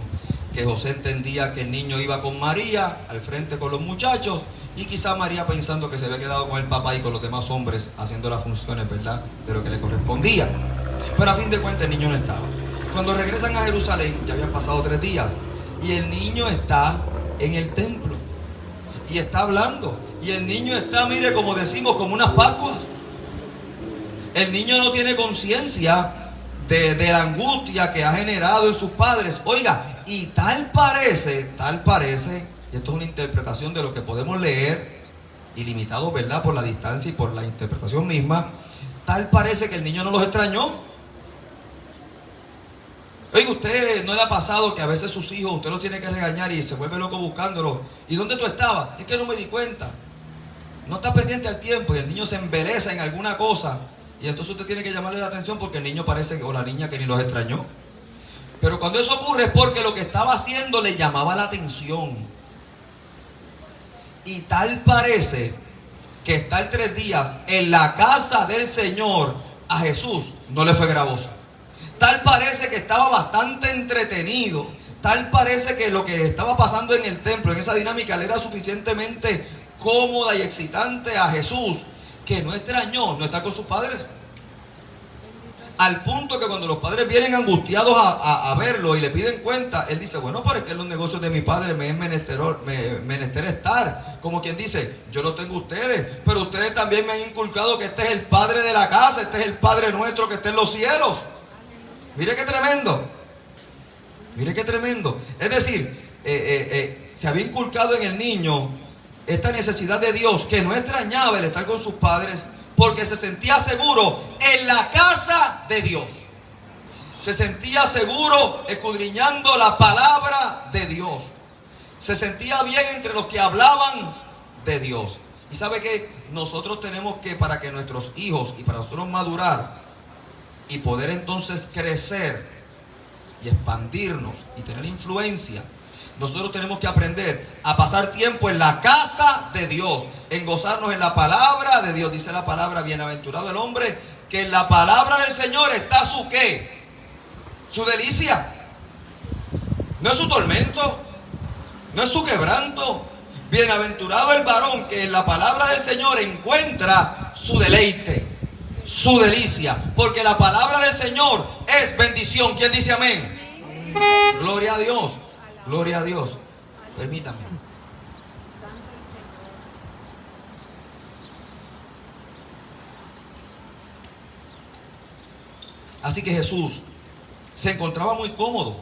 que José entendía que el niño iba con María al frente con los muchachos Y quizá María pensando que se había quedado con el papá y con los demás hombres haciendo las funciones, ¿verdad?, de lo que le correspondía. Pero a fin de cuentas el niño no estaba. Cuando regresan a Jerusalén, ya habían pasado 3 días, y el niño está en el templo, y está hablando, y el niño está, mire, como decimos, como unas Pascuas. El niño no tiene conciencia de la angustia que ha generado en sus padres. Oiga, y tal parece, y esto es una interpretación de lo que podemos leer, ilimitado, ¿verdad?, por la distancia y por la interpretación misma, tal parece que el niño no los extrañó. Oiga, ¿usted no le ha pasado que a veces sus hijos, usted los tiene que regañar y se vuelve loco buscándolos? ¿Y dónde tú estabas? Es que no me di cuenta. No está pendiente al tiempo y el niño se embeleza en alguna cosa. Y entonces usted tiene que llamarle la atención porque el niño parece, o la niña, que ni los extrañó. Pero cuando eso ocurre es porque lo que estaba haciendo le llamaba la atención. Y tal parece que estar 3 días en la casa del Señor a Jesús no le fue gravoso. Tal parece que estaba bastante entretenido. Tal parece que lo que estaba pasando en el templo, en esa dinámica, le era suficientemente cómoda y excitante a Jesús, que no extrañó no estar con sus padres. Al punto que cuando los padres vienen angustiados a verlo y le piden cuenta, él dice, bueno, pero es que en los negocios de mi padre me es menester estar. Como quien dice, yo lo tengo ustedes, pero ustedes también me han inculcado que este es el padre de la casa, este es el Padre nuestro que está en los cielos. Mire qué tremendo. Mire qué tremendo. Es decir, se había inculcado en el niño esta necesidad de Dios, que no extrañaba el estar con sus padres, porque se sentía seguro en la casa de Dios. Se sentía seguro escudriñando la palabra de Dios. Se sentía bien entre los que hablaban de Dios. Y sabe que nosotros tenemos que, para que nuestros hijos y para nosotros madurar y poder entonces crecer y expandirnos y tener influencia, nosotros tenemos que aprender a pasar tiempo en la casa de Dios, en gozarnos en la palabra de Dios. Dice la palabra, bienaventurado el hombre que en la palabra del Señor está su ¿qué? Su delicia. No es su tormento, no es su quebranto. Bienaventurado el varón que en la palabra del Señor encuentra su deleite, su delicia, porque la palabra del Señor es bendición. ¿Quién dice amén? Gloria a Dios. Gloria a Dios. Permítame. Así que Jesús se encontraba muy cómodo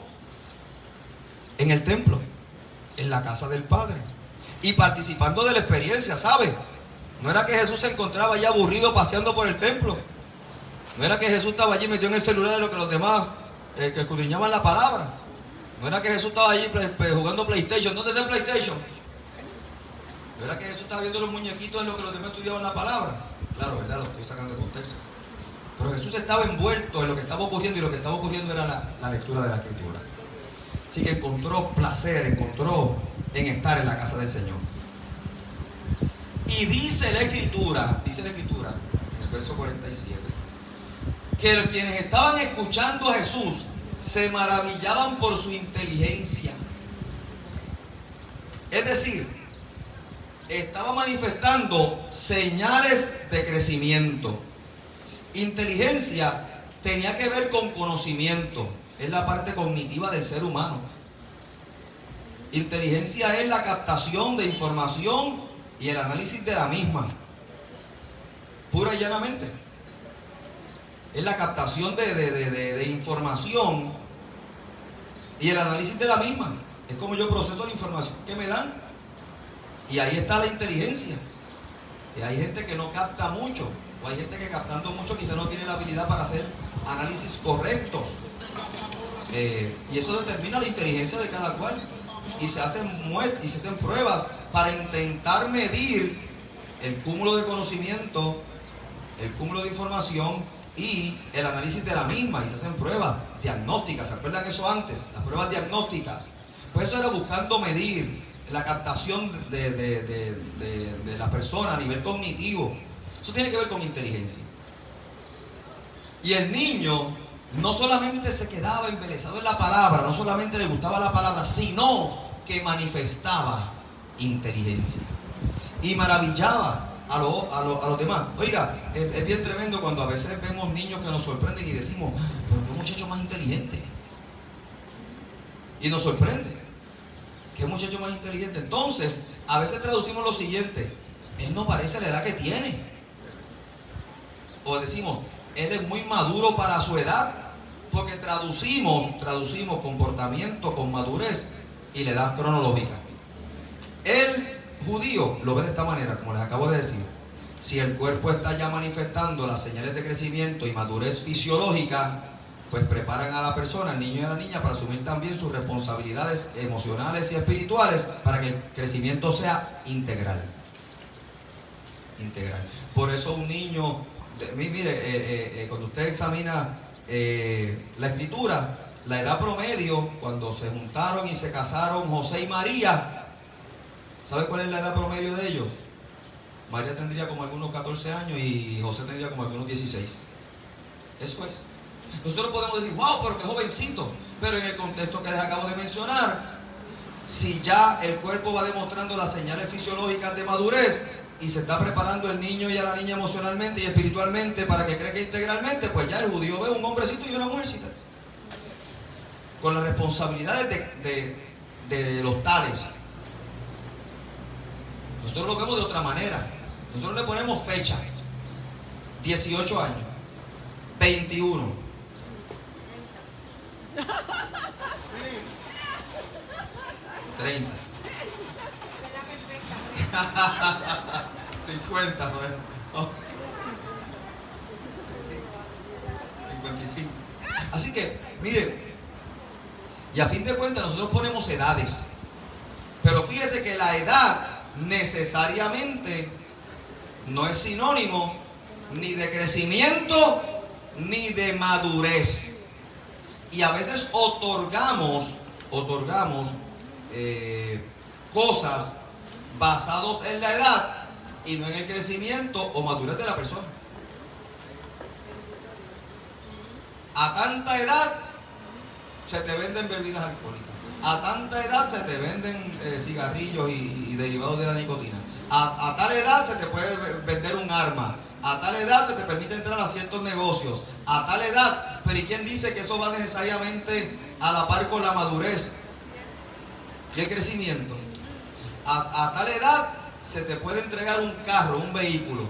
en el templo, en la casa del Padre, y participando de la experiencia, ¿sabe? No era que Jesús se encontraba ya aburrido paseando por el templo. No era que Jesús estaba allí metido en el celular de lo que los demás que escudriñaban la palabra. No era que Jesús estaba allí jugando PlayStation. ¿Dónde está el PlayStation? No era que Jesús estaba viendo los muñequitos en lo que los demás estudiaban la palabra. Claro, ¿verdad? Lo estoy sacando de contexto. Pero Jesús estaba envuelto en lo que estaba ocurriendo, y lo que estaba ocurriendo era la lectura de la Escritura. Así que encontró placer, encontró en estar en la casa del Señor. Y dice la Escritura, en el verso 47, que quienes estaban escuchando a Jesús se maravillaban por su inteligencia. Es decir, estaba manifestando señales de crecimiento. Inteligencia tenía que ver con conocimiento, es la parte cognitiva del ser humano. Inteligencia es la captación de información y el análisis de la misma, pura y llanamente. Es la captación de información y el análisis de la misma. Es como yo proceso la información que me dan. Y ahí está la inteligencia. Y hay gente que no capta mucho, o hay gente que captando mucho quizá no tiene la habilidad para hacer análisis correctos. Y eso determina la inteligencia de cada cual. Y se hacen pruebas para intentar medir el cúmulo de conocimiento, el cúmulo de información y el análisis de la misma. Y se hacen pruebas diagnósticas. ¿Se acuerdan eso antes? Las pruebas diagnósticas. Pues eso era buscando medir la captación de la persona a nivel cognitivo. Eso tiene que ver con inteligencia. Y el niño no solamente se quedaba embelesado en la palabra, no solamente le gustaba la palabra, sino que manifestaba inteligencia. y maravillaba a los demás. Oiga, es bien tremendo cuando a veces vemos niños que nos sorprenden y decimos, pero qué muchacho más inteligente. Y nos sorprende. Qué muchacho más inteligente. Entonces, a veces traducimos lo siguiente: él no parece la edad que tiene. O decimos, él es muy maduro para su edad. Porque traducimos comportamiento con madurez y la edad cronológica. El judío lo ve de esta manera, como les acabo de decir. Si el cuerpo está ya manifestando las señales de crecimiento y madurez fisiológica, pues preparan a la persona, al niño y a la niña, para asumir también sus responsabilidades emocionales y espirituales para que el crecimiento sea integral. Por eso un niño, mire, cuando usted examina la escritura, la edad promedio, cuando se juntaron y se casaron José y María, ¿sabe cuál es la edad promedio de ellos? María tendría como algunos 14 años y José tendría como algunos 16. Eso es. Nosotros podemos decir, wow, pero qué jovencito. Pero en el contexto que les acabo de mencionar, si ya el cuerpo va demostrando las señales fisiológicas de madurez y se está preparando el niño y a la niña emocionalmente y espiritualmente para que crezca integralmente, pues ya el judío ve un hombrecito y una mujercita con las responsabilidades de los tales. Nosotros lo vemos de otra manera. Nosotros le ponemos fecha: 18 años, 21, 30, 50, ¿no? 55. Así que, mire, y a fin de cuentas nosotros ponemos edades, pero fíjese que la edad necesariamente no es sinónimo ni de crecimiento ni de madurez. Y a veces otorgamos cosas basados en la edad y no en el crecimiento o madurez de la persona. A tanta edad se te venden bebidas alcohólicas. A tanta edad se te venden cigarrillos y derivados de la nicotina. A tal edad se te puede vender un arma. A tal edad se te permite entrar a ciertos negocios. A tal edad, pero ¿y quién dice que eso va necesariamente a la par con la madurez y el crecimiento? A tal edad se te puede entregar un carro, un vehículo.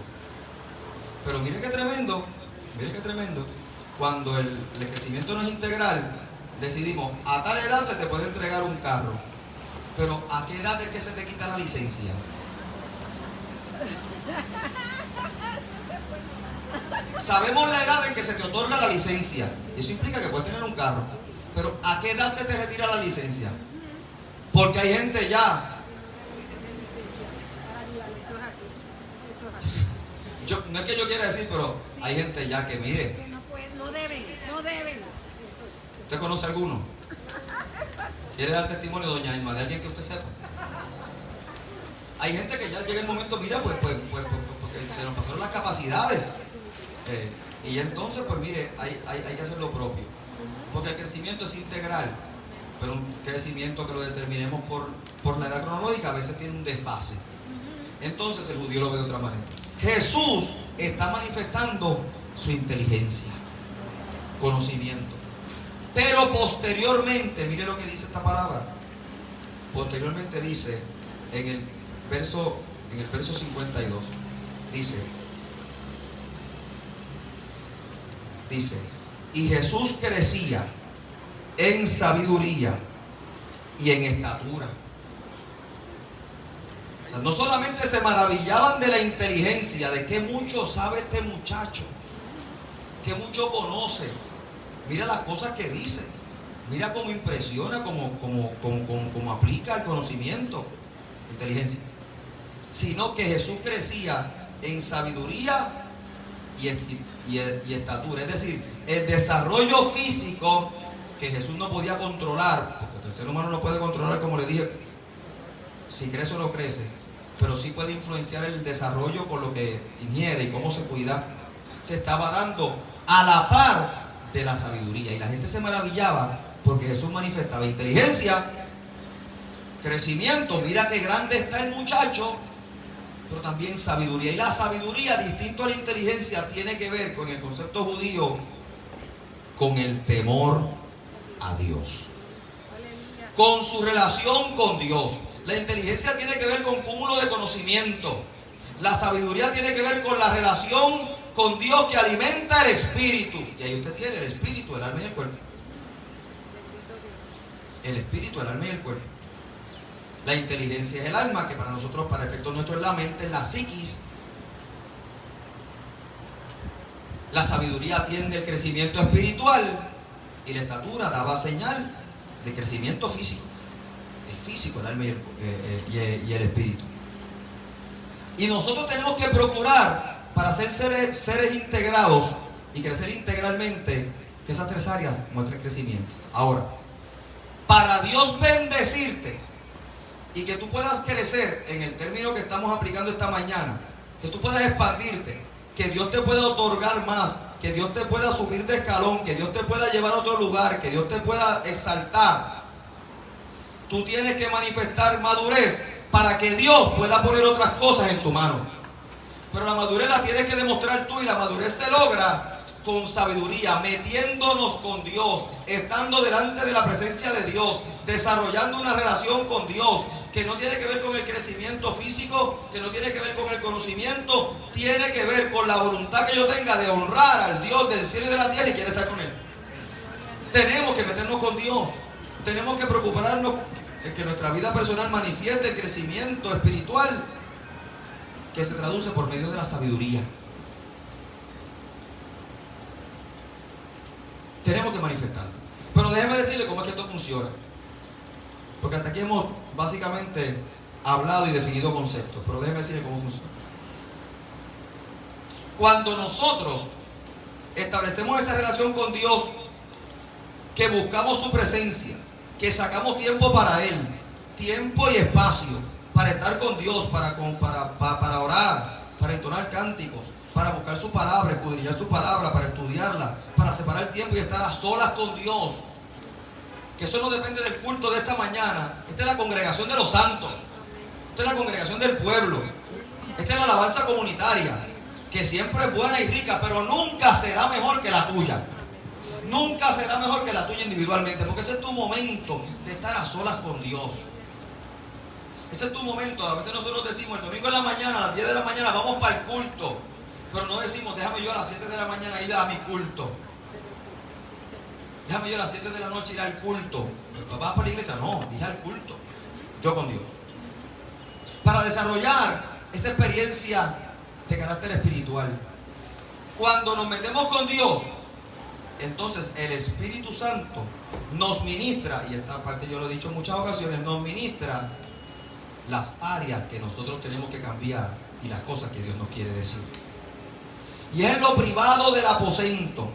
Pero mire qué tremendo, cuando el crecimiento no es integral, decidimos, a tal edad se te puede entregar un carro. Pero ¿a qué edad es que se te quita la licencia? Sabemos la edad en que se te otorga la licencia. Eso implica que puedes tener un carro. Pero ¿a qué edad se te retira la licencia? Porque hay gente ya. No es que yo quiera decir, pero hay gente ya que mire. No deben. ¿Usted conoce alguno? ¿Quiere dar testimonio, doña Irma, de alguien que usted sepa? Hay gente que ya llega el momento, mira, pues porque se nos pasaron las capacidades. Y entonces, pues mire, hay que hacer lo propio. Porque el crecimiento es integral, pero un crecimiento que lo determinemos por la edad cronológica a veces tiene un desfase. Entonces el judío lo ve de otra manera. Jesús está manifestando su inteligencia, conocimiento. Pero posteriormente, mire lo que dice esta palabra. Posteriormente dice, en el verso 52, dice, y Jesús crecía en sabiduría y en estatura. O sea, no solamente se maravillaban de la inteligencia, de qué mucho sabe este muchacho, qué mucho conoce. Mira las cosas que dice, mira cómo impresiona, cómo aplica el conocimiento, inteligencia. Sino que Jesús crecía en sabiduría y estatura. Es decir, el desarrollo físico que Jesús no podía controlar, porque el ser humano no puede controlar, como le dije, si crece o no crece, pero sí puede influenciar el desarrollo con lo que ingiere y cómo se cuida, se estaba dando a la par de la sabiduría. Y la gente se maravillaba porque Jesús manifestaba inteligencia, crecimiento. Mira qué grande está el muchacho. pero también sabiduría. Y la sabiduría, distinto a la inteligencia, tiene que ver con el concepto judío, con el temor a Dios, con su relación con Dios. La inteligencia tiene que ver con cúmulo de conocimiento. La sabiduría tiene que ver con la relación con Dios que alimenta el espíritu. Y ahí usted tiene el espíritu, el alma y el cuerpo. El espíritu, el alma y el cuerpo. La inteligencia es el alma, que para nosotros, para efectos nuestros, es la mente, la psiquis. La sabiduría atiende el crecimiento espiritual y la estatura daba señal de crecimiento físico. El físico, el alma y el espíritu. Y nosotros tenemos que procurar, para ser seres integrados y crecer integralmente, que esas tres áreas muestren crecimiento. Ahora, para Dios bendecirte y que tú puedas crecer en el término que estamos aplicando esta mañana, que tú puedas expandirte, que Dios te pueda otorgar más, que Dios te pueda subir de escalón, que Dios te pueda llevar a otro lugar, que Dios te pueda exaltar, tú tienes que manifestar madurez para que Dios pueda poner otras cosas en tu mano. Pero la madurez la tienes que demostrar tú, y la madurez se logra con sabiduría, metiéndonos con Dios, estando delante de la presencia de Dios, desarrollando una relación con Dios, que no tiene que ver con el crecimiento físico, que no tiene que ver con el conocimiento, tiene que ver con la voluntad que yo tenga de honrar al Dios del cielo y de la tierra y quiere estar con Él. Tenemos que meternos con Dios, tenemos que preocuparnos que nuestra vida personal manifieste el crecimiento espiritual que se traduce por medio de la sabiduría. Tenemos que manifestarlo. Pero déjeme decirle cómo es que esto funciona, porque hasta aquí hemos básicamente hablado y definido conceptos, pero déjeme decirle cómo funciona. Cuando nosotros establecemos esa relación con Dios, que buscamos su presencia, que sacamos tiempo para Él, tiempo y espacio para estar con Dios, para orar, para entonar cánticos, para buscar su palabra, escudriñar su palabra, para estudiarla, para separar tiempo y estar a solas con Dios. Que eso no depende del culto de esta mañana. Esta es la congregación de los santos, esta es la congregación del pueblo, esta es la alabanza comunitaria, que siempre es buena y rica, pero nunca será mejor que la tuya. Nunca será mejor que la tuya individualmente, porque ese es tu momento de estar a solas con Dios. Ese es tu momento. A veces nosotros decimos el domingo en la mañana, a las 10 de la mañana vamos para el culto, pero no decimos déjame yo a las 7 de la mañana ir a mi culto, déjame yo a las 7 de la noche ir al culto. ¿Vas para la iglesia? No, dije al culto, yo con Dios, para desarrollar esa experiencia de carácter espiritual. Cuando nos metemos con Dios, entonces el Espíritu Santo nos ministra, y esta parte yo lo he dicho en muchas ocasiones, nos ministra las áreas que nosotros tenemos que cambiar y las cosas que Dios nos quiere decir. Y es en lo privado del aposento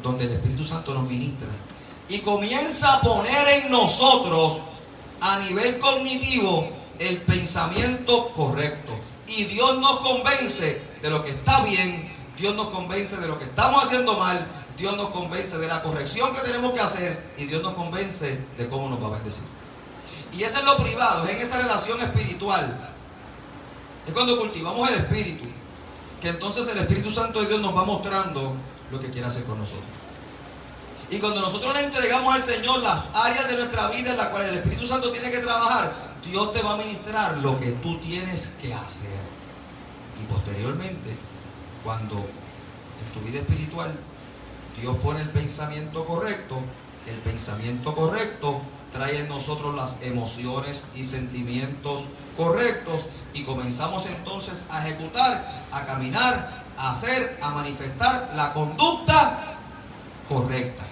donde el Espíritu Santo nos ministra y comienza a poner en nosotros a nivel cognitivo el pensamiento correcto. Y Dios nos convence de lo que está bien, Dios nos convence de lo que estamos haciendo mal, Dios nos convence de la corrección que tenemos que hacer y Dios nos convence de cómo nos va a bendecir. Y eso es lo privado, es en esa relación espiritual. Es cuando cultivamos el Espíritu, que entonces el Espíritu Santo de Dios nos va mostrando lo que quiere hacer con nosotros. Y cuando nosotros le entregamos al Señor las áreas de nuestra vida en las cuales el Espíritu Santo tiene que trabajar, Dios te va a ministrar lo que tú tienes que hacer. Y posteriormente, cuando en tu vida espiritual Dios pone el pensamiento correcto trae en nosotros las emociones y sentimientos correctos y comenzamos entonces a ejecutar, a caminar, a hacer, a manifestar la conducta correcta.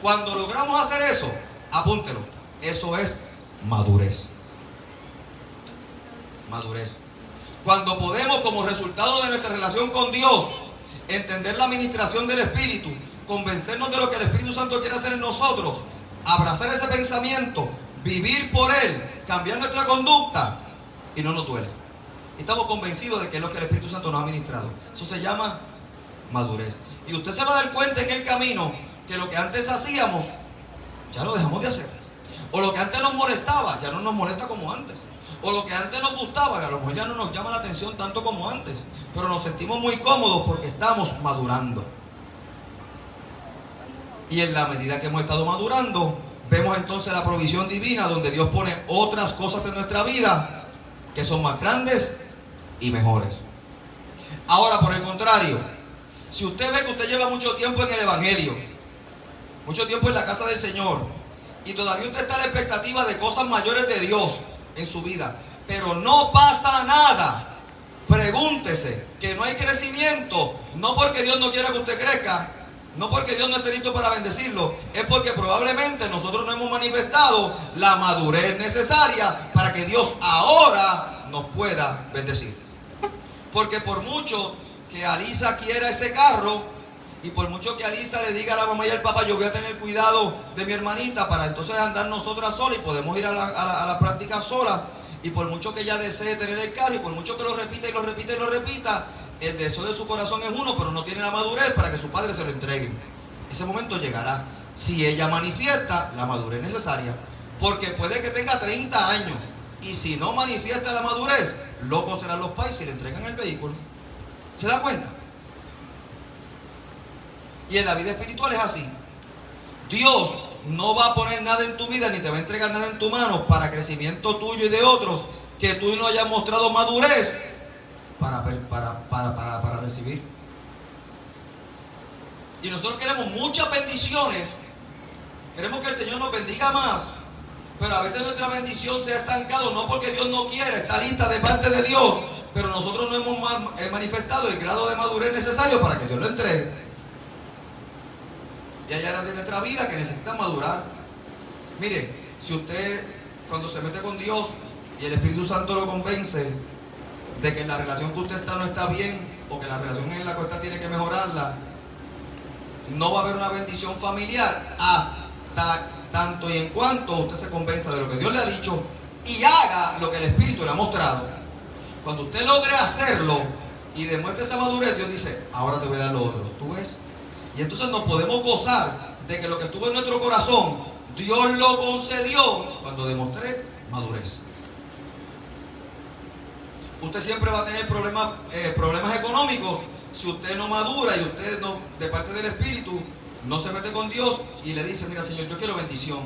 Cuando logramos hacer eso, apúntelo, eso es madurez. Madurez. Cuando podemos, como resultado de nuestra relación con Dios, entender la administración del Espíritu, convencernos de lo que el Espíritu Santo quiere hacer en nosotros, abrazar ese pensamiento, vivir por él, cambiar nuestra conducta y no nos duele. Estamos convencidos de que es lo que el Espíritu Santo nos ha ministrado. Eso se llama madurez. Y usted se va a dar cuenta en el camino que lo que antes hacíamos, ya lo dejamos de hacer. O lo que antes nos molestaba, ya no nos molesta como antes. O lo que antes nos gustaba, que a lo mejor ya no nos llama la atención tanto como antes, pero nos sentimos muy cómodos porque estamos madurando. Y en la medida que hemos estado madurando, vemos entonces la provisión divina, donde Dios pone otras cosas en nuestra vida que son más grandes y mejores. Ahora, por el contrario, si usted ve que usted lleva mucho tiempo en el Evangelio, mucho tiempo en la casa del Señor, y todavía usted está a la expectativa de cosas mayores de Dios en su vida, pero no pasa nada, pregúntese que no hay crecimiento, no porque Dios no quiera que usted crezca, no porque Dios no esté listo para bendecirlo, es porque probablemente nosotros no hemos manifestado la madurez necesaria para que Dios ahora nos pueda bendecir. Porque por mucho que Alisa quiera ese carro, y por mucho que Alisa le diga a la mamá y al papá, yo voy a tener cuidado de mi hermanita para entonces andar nosotras solas y podemos ir a la práctica solas, y por mucho que ella desee tener el carro, y por mucho que lo repita y lo repita y lo repita, el deseo de su corazón es uno, pero no tiene la madurez para que su padre se lo entregue. Ese momento llegará si ella manifiesta la madurez necesaria, porque puede que tenga 30 años y si no manifiesta la madurez, locos serán los pais si le entregan el vehículo. ¿Se da cuenta? Y en la vida espiritual es así. Dios no va a poner nada en tu vida ni te va a entregar nada en tu mano para crecimiento tuyo y de otros que tú no hayas mostrado madurez para recibir. Y nosotros queremos muchas bendiciones, queremos que el Señor nos bendiga más, pero a veces nuestra bendición se ha estancado, no porque Dios no quiere, está lista de parte de Dios, pero nosotros no hemos manifestado el grado de madurez necesario para que Dios lo entregue. Y hay áreas de nuestra vida que necesitan madurar. Mire, si usted cuando se mete con Dios y el Espíritu Santo lo convence de que la relación que usted está no está bien, o que la relación en la que usted tiene que mejorarla, no va a haber una bendición familiar hasta tanto y en cuanto usted se convenza de lo que Dios le ha dicho y haga lo que el Espíritu le ha mostrado. Cuando usted logre hacerlo y demuestre esa madurez, Dios dice, ahora te voy a dar lo otro. ¿Tú ves? Y entonces nos podemos gozar de que lo que estuvo en nuestro corazón, Dios lo concedió cuando demostré madurez. Usted siempre va a tener problemas económicos si usted no madura y usted no, de parte del Espíritu, no se mete con Dios y le dice, mira Señor, yo quiero bendición,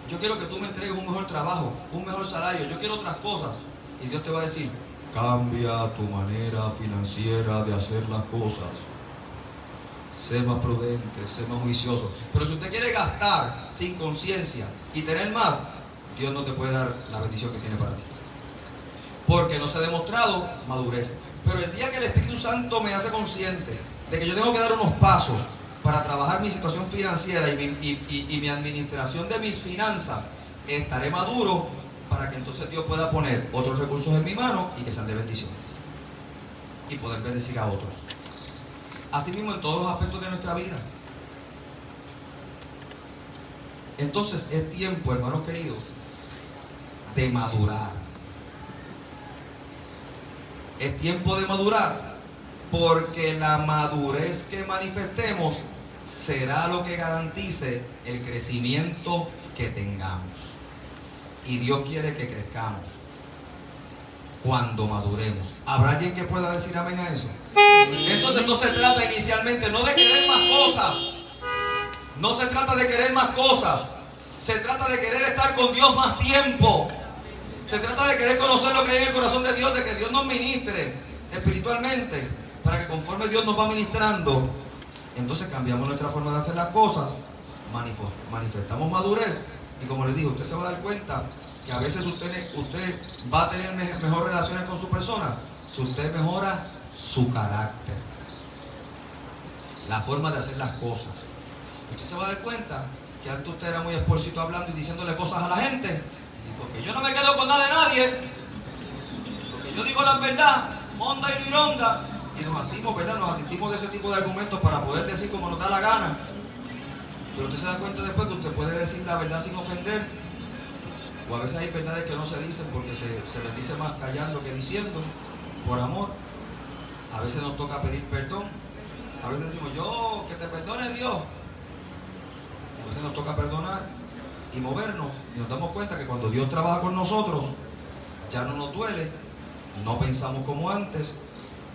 yo quiero que tú me entregues un mejor trabajo, un mejor salario, yo quiero otras cosas. Y Dios te va a decir, cambia tu manera financiera de hacer las cosas, sé más prudente, sé más juicioso. Pero si usted quiere gastar sin conciencia y tener más, Dios no te puede dar la bendición que tiene para ti, porque no se ha demostrado madurez. Pero el día que el Espíritu Santo me hace consciente de que yo tengo que dar unos pasos para trabajar mi situación financiera y mi administración de mis finanzas, estaré maduro para que entonces Dios pueda poner otros recursos en mi mano y que sean de bendición y poder bendecir a otros. Así mismo en todos los aspectos de nuestra vida. Entonces es tiempo, hermanos queridos, de madurar. Es tiempo de madurar, porque la madurez que manifestemos será lo que garantice el crecimiento que tengamos. Y Dios quiere que crezcamos cuando maduremos. ¿Habrá alguien que pueda decir amén a eso? Entonces no se trata inicialmente no de querer más cosas. No se trata de querer más cosas. Se trata de querer estar con Dios más tiempo. Se trata de querer conocer lo que hay en el corazón de Dios, de que Dios nos ministre espiritualmente, para que conforme Dios nos va ministrando, entonces cambiamos nuestra forma de hacer las cosas, manifestamos madurez, y como les digo, usted se va a dar cuenta que a veces usted va a tener mejores relaciones con su persona si usted mejora su carácter, la forma de hacer las cosas. Usted se va a dar cuenta que antes usted era muy expulsito hablando y diciéndole cosas a la gente, porque yo no me quedo con nada de nadie, porque yo digo la verdad, monda y lironda, y nos asistimos, ¿verdad? Nos asistimos de ese tipo de argumentos para poder decir como nos da la gana. Pero usted se da cuenta después que usted puede decir la verdad sin ofender, o a veces hay verdades que no se dicen porque se les dice más callando que diciendo, por amor. A veces nos toca pedir perdón, a veces decimos, yo, que te perdone Dios. A veces nos toca perdonar y movernos, y nos damos cuenta que cuando Dios trabaja con nosotros, ya no nos duele, no pensamos como antes,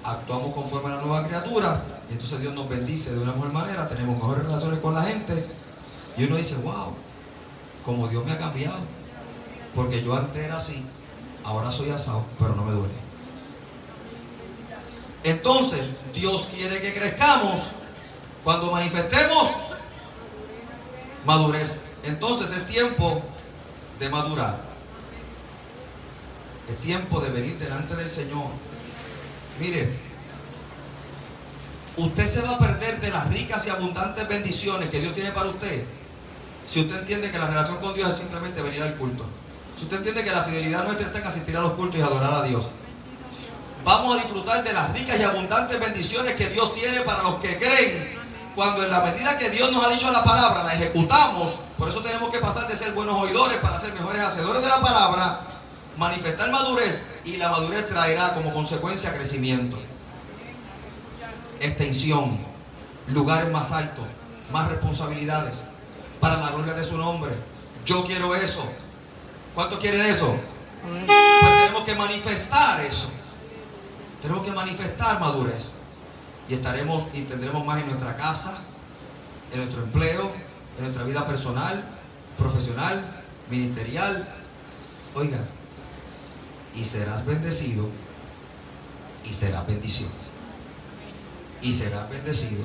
actuamos conforme a la nueva criatura, y entonces Dios nos bendice de una mejor manera, tenemos mejores relaciones con la gente, y uno dice, wow, como Dios me ha cambiado, porque yo antes era así, ahora soy asado, pero no me duele. Entonces, Dios quiere que crezcamos cuando manifestemos madurez. Entonces es tiempo de madurar. Es tiempo de venir delante del Señor. Mire, usted se va a perder de las ricas y abundantes bendiciones que Dios tiene para usted si usted entiende que la relación con Dios es simplemente venir al culto. Si usted entiende que la fidelidad nuestra está en asistir a los cultos y adorar a Dios. Vamos a disfrutar de las ricas y abundantes bendiciones que Dios tiene para los que creen. Cuando en la medida que Dios nos ha dicho la palabra, la ejecutamos. Por eso tenemos que pasar de ser buenos oidores para ser mejores hacedores de la palabra, manifestar madurez, y la madurez traerá como consecuencia crecimiento, extensión, lugares más altos, más responsabilidades, para la gloria de su nombre. Yo quiero eso. ¿Cuántos quieren eso? Pues tenemos que manifestar eso. Tenemos que manifestar madurez. Y estaremos y tendremos más en nuestra casa, en nuestro empleo, en nuestra vida personal, profesional, ministerial. Oiga, y serás bendecido y serás bendición. Y serás bendecido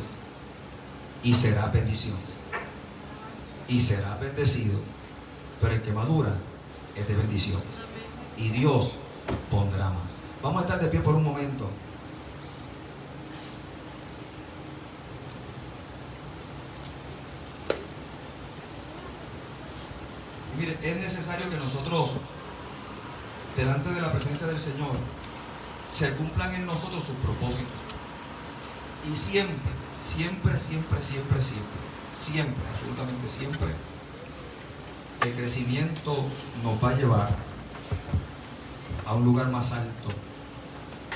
y serás bendición. Y serás bendecido. Pero el que madura es de bendición. Y Dios pondrá más. Vamos a estar de pie por un momento. Mire, es necesario que nosotros, delante de la presencia del Señor, se cumplan en nosotros sus propósitos. Y siempre, absolutamente siempre, el crecimiento nos va a llevar a un lugar más alto.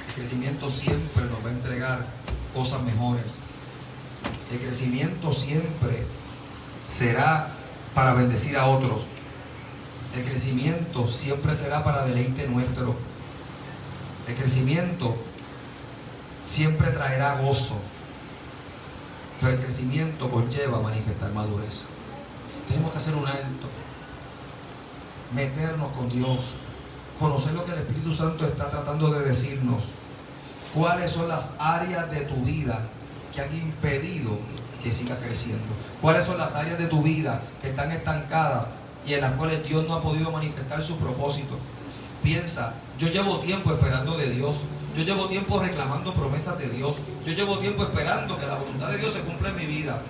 El crecimiento siempre nos va a entregar cosas mejores. El crecimiento siempre será para bendecir a otros. El crecimiento siempre será para deleite nuestro. El crecimiento siempre traerá gozo. Pero el crecimiento conlleva manifestar madurez. Tenemos que hacer un alto. Meternos con Dios. Conocer lo que el Espíritu Santo está tratando de decirnos. ¿Cuáles son las áreas de tu vida que han impedido que sigas creciendo? ¿Cuáles son las áreas de tu vida que están estancadas y en las cuales Dios no ha podido manifestar su propósito? Piensa, yo llevo tiempo esperando de Dios. Yo llevo tiempo reclamando promesas de Dios. Yo llevo tiempo esperando que la voluntad de Dios se cumpla en mi vida.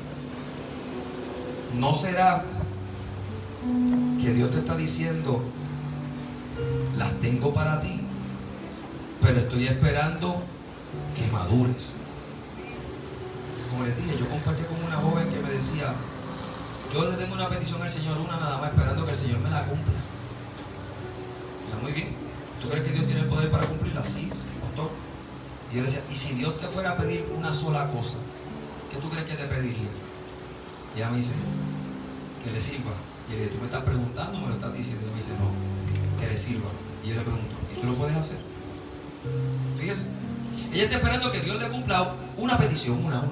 ¿No será que Dios te está diciendo, las tengo para ti, pero estoy esperando que madures? Como les dije, yo compartí con una joven que me decía, yo le tengo una petición al Señor, una nada más, esperando que el Señor me la cumpla. Ya, muy bien. ¿Tú crees que Dios tiene el poder para cumplirla? Sí, pastor. Y yo le decía, ¿y si Dios te fuera a pedir una sola cosa, qué tú crees que te pediría? Y ella me dice, que le sirva. Y yo le dije, tú me estás preguntando, me lo estás diciendo. Y ella me dice, no, que le sirva. Y yo le pregunto, ¿y tú lo puedes hacer? Fíjese, ella está esperando que Dios le cumpla una petición, una.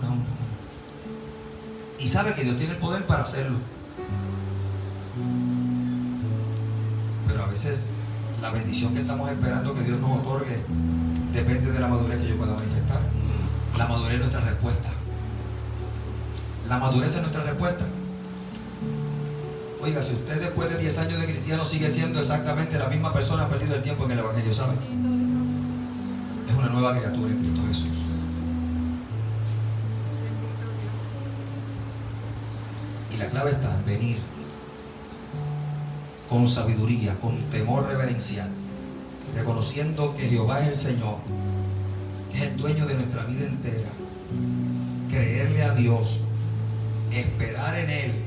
Y sabe que Dios tiene el poder para hacerlo. Pero a veces la bendición que estamos esperando que Dios nos otorgue depende de la madurez que yo pueda manifestar. La madurez es nuestra respuesta. La madurez es nuestra respuesta. Oiga, si usted después de 10 años de cristiano sigue siendo exactamente la misma persona, ha perdido el tiempo en el Evangelio, ¿sabe? Es una nueva criatura en Cristo Jesús. Y la clave está en venir con sabiduría, con temor reverencial, reconociendo que Jehová es el Señor, que es el dueño de nuestra vida entera. Creerle a Dios, esperar en Él,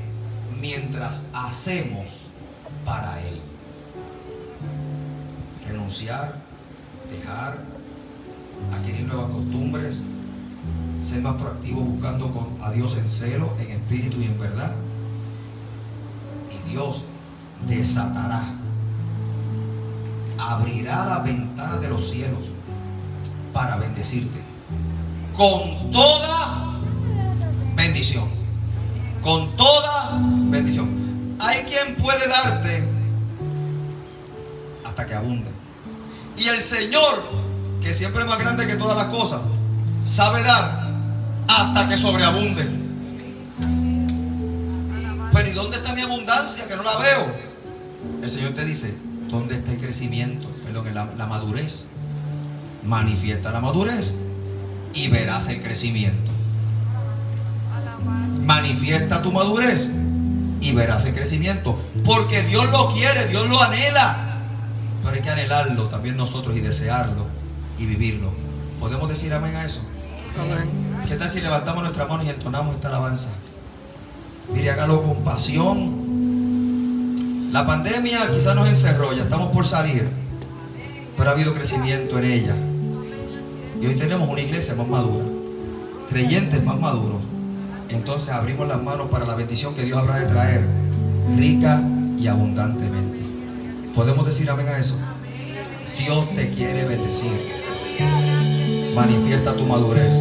mientras hacemos para Él. Renunciar, dejar, adquirir nuevas costumbres, ser más proactivo buscando a Dios en celo, en espíritu y en verdad. Y Dios desatará abrirá las ventanas de los cielos para bendecirte con toda bendición. Con toda bendición. Hay quien puede darte hasta que abunde. Y el Señor, que siempre es más grande que todas las cosas, sabe dar hasta que sobreabunde. Pero ¿y dónde está mi abundancia? Que no la veo. El Señor te dice, ¿dónde está el crecimiento? Perdón, la madurez. Manifiesta la madurez y verás el crecimiento. Manifiesta tu madurez y verás el crecimiento. Porque Dios lo quiere, Dios lo anhela. Pero hay que anhelarlo también nosotros y desearlo y vivirlo. ¿Podemos decir amén a eso? Amén. ¿Qué tal si levantamos nuestra mano y entonamos esta alabanza? Mire, hágalo con pasión. La pandemia quizás nos encerró, ya estamos por salir, pero ha habido crecimiento en ella. Y hoy tenemos una iglesia más madura, creyentes más maduros. Entonces abrimos las manos para la bendición que Dios habrá de traer, rica y abundantemente. ¿Podemos decir amén a eso? Dios te quiere bendecir. Manifiesta tu madurez.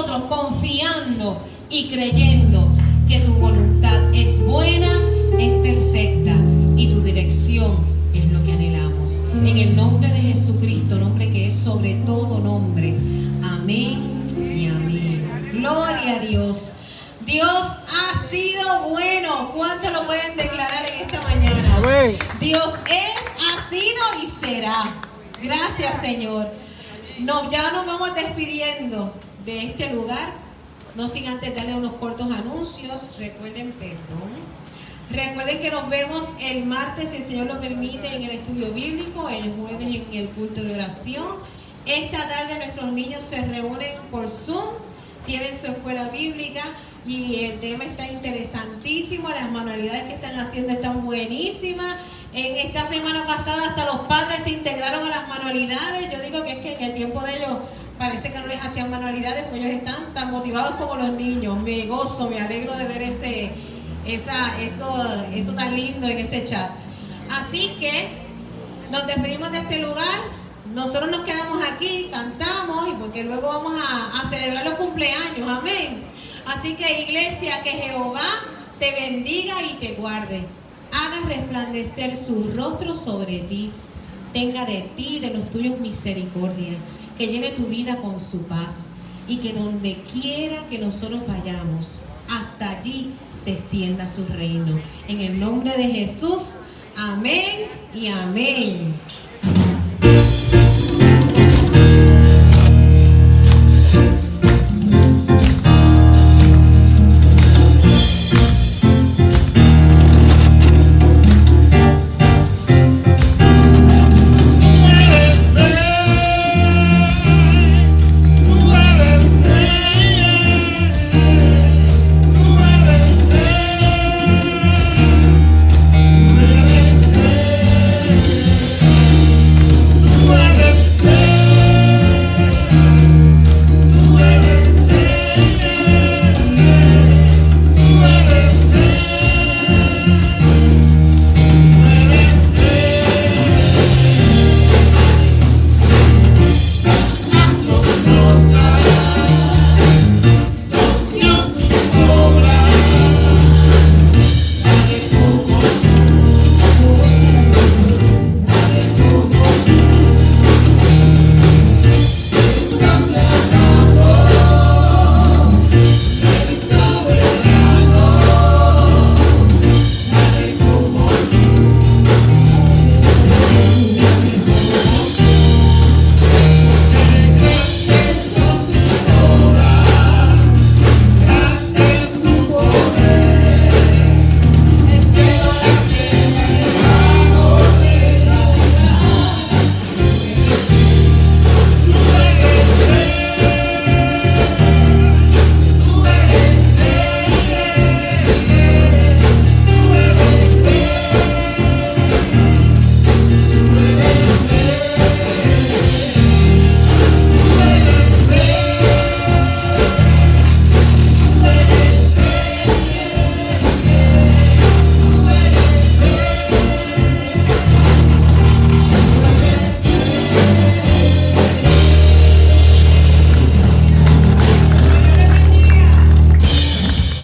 nosotros confiando y creyendo que tu voluntad es buena, es perfecta y tu dirección es lo que anhelamos. En el nombre de Jesucristo, nombre que es sobre todo nombre. Amén y amén. Gloria a Dios. Dios ha sido bueno. ¿Cuántos lo pueden declarar en esta mañana? Amén. Dios es, ha sido y será. Gracias, Señor. Ya nos vamos despidiendo de este lugar. No sin antes darle unos cortos anuncios. Recuerden que nos vemos el martes, si el Señor lo permite, en el estudio bíblico, el jueves en el culto de oración. Esta tarde nuestros niños se reúnen por Zoom, tienen su escuela bíblica y el tema está interesantísimo. Las manualidades que están haciendo están buenísimas. En esta semana pasada hasta los padres se integraron a las manualidades. Yo digo que es que en el tiempo de ellos parece que no les hacían manualidades, porque ellos están tan motivados como los niños. Me gozo, me alegro de ver eso tan lindo en ese chat. Así que nos despedimos de este lugar. Nosotros nos quedamos aquí, cantamos, y porque luego vamos a celebrar los cumpleaños. Amén. Así que, iglesia, que Jehová te bendiga y te guarde, haga resplandecer su rostro sobre ti, tenga de ti, de los tuyos, misericordia, que llene tu vida con su paz, y que donde quiera que nosotros vayamos, hasta allí se extienda su reino. En el nombre de Jesús, amén y amén.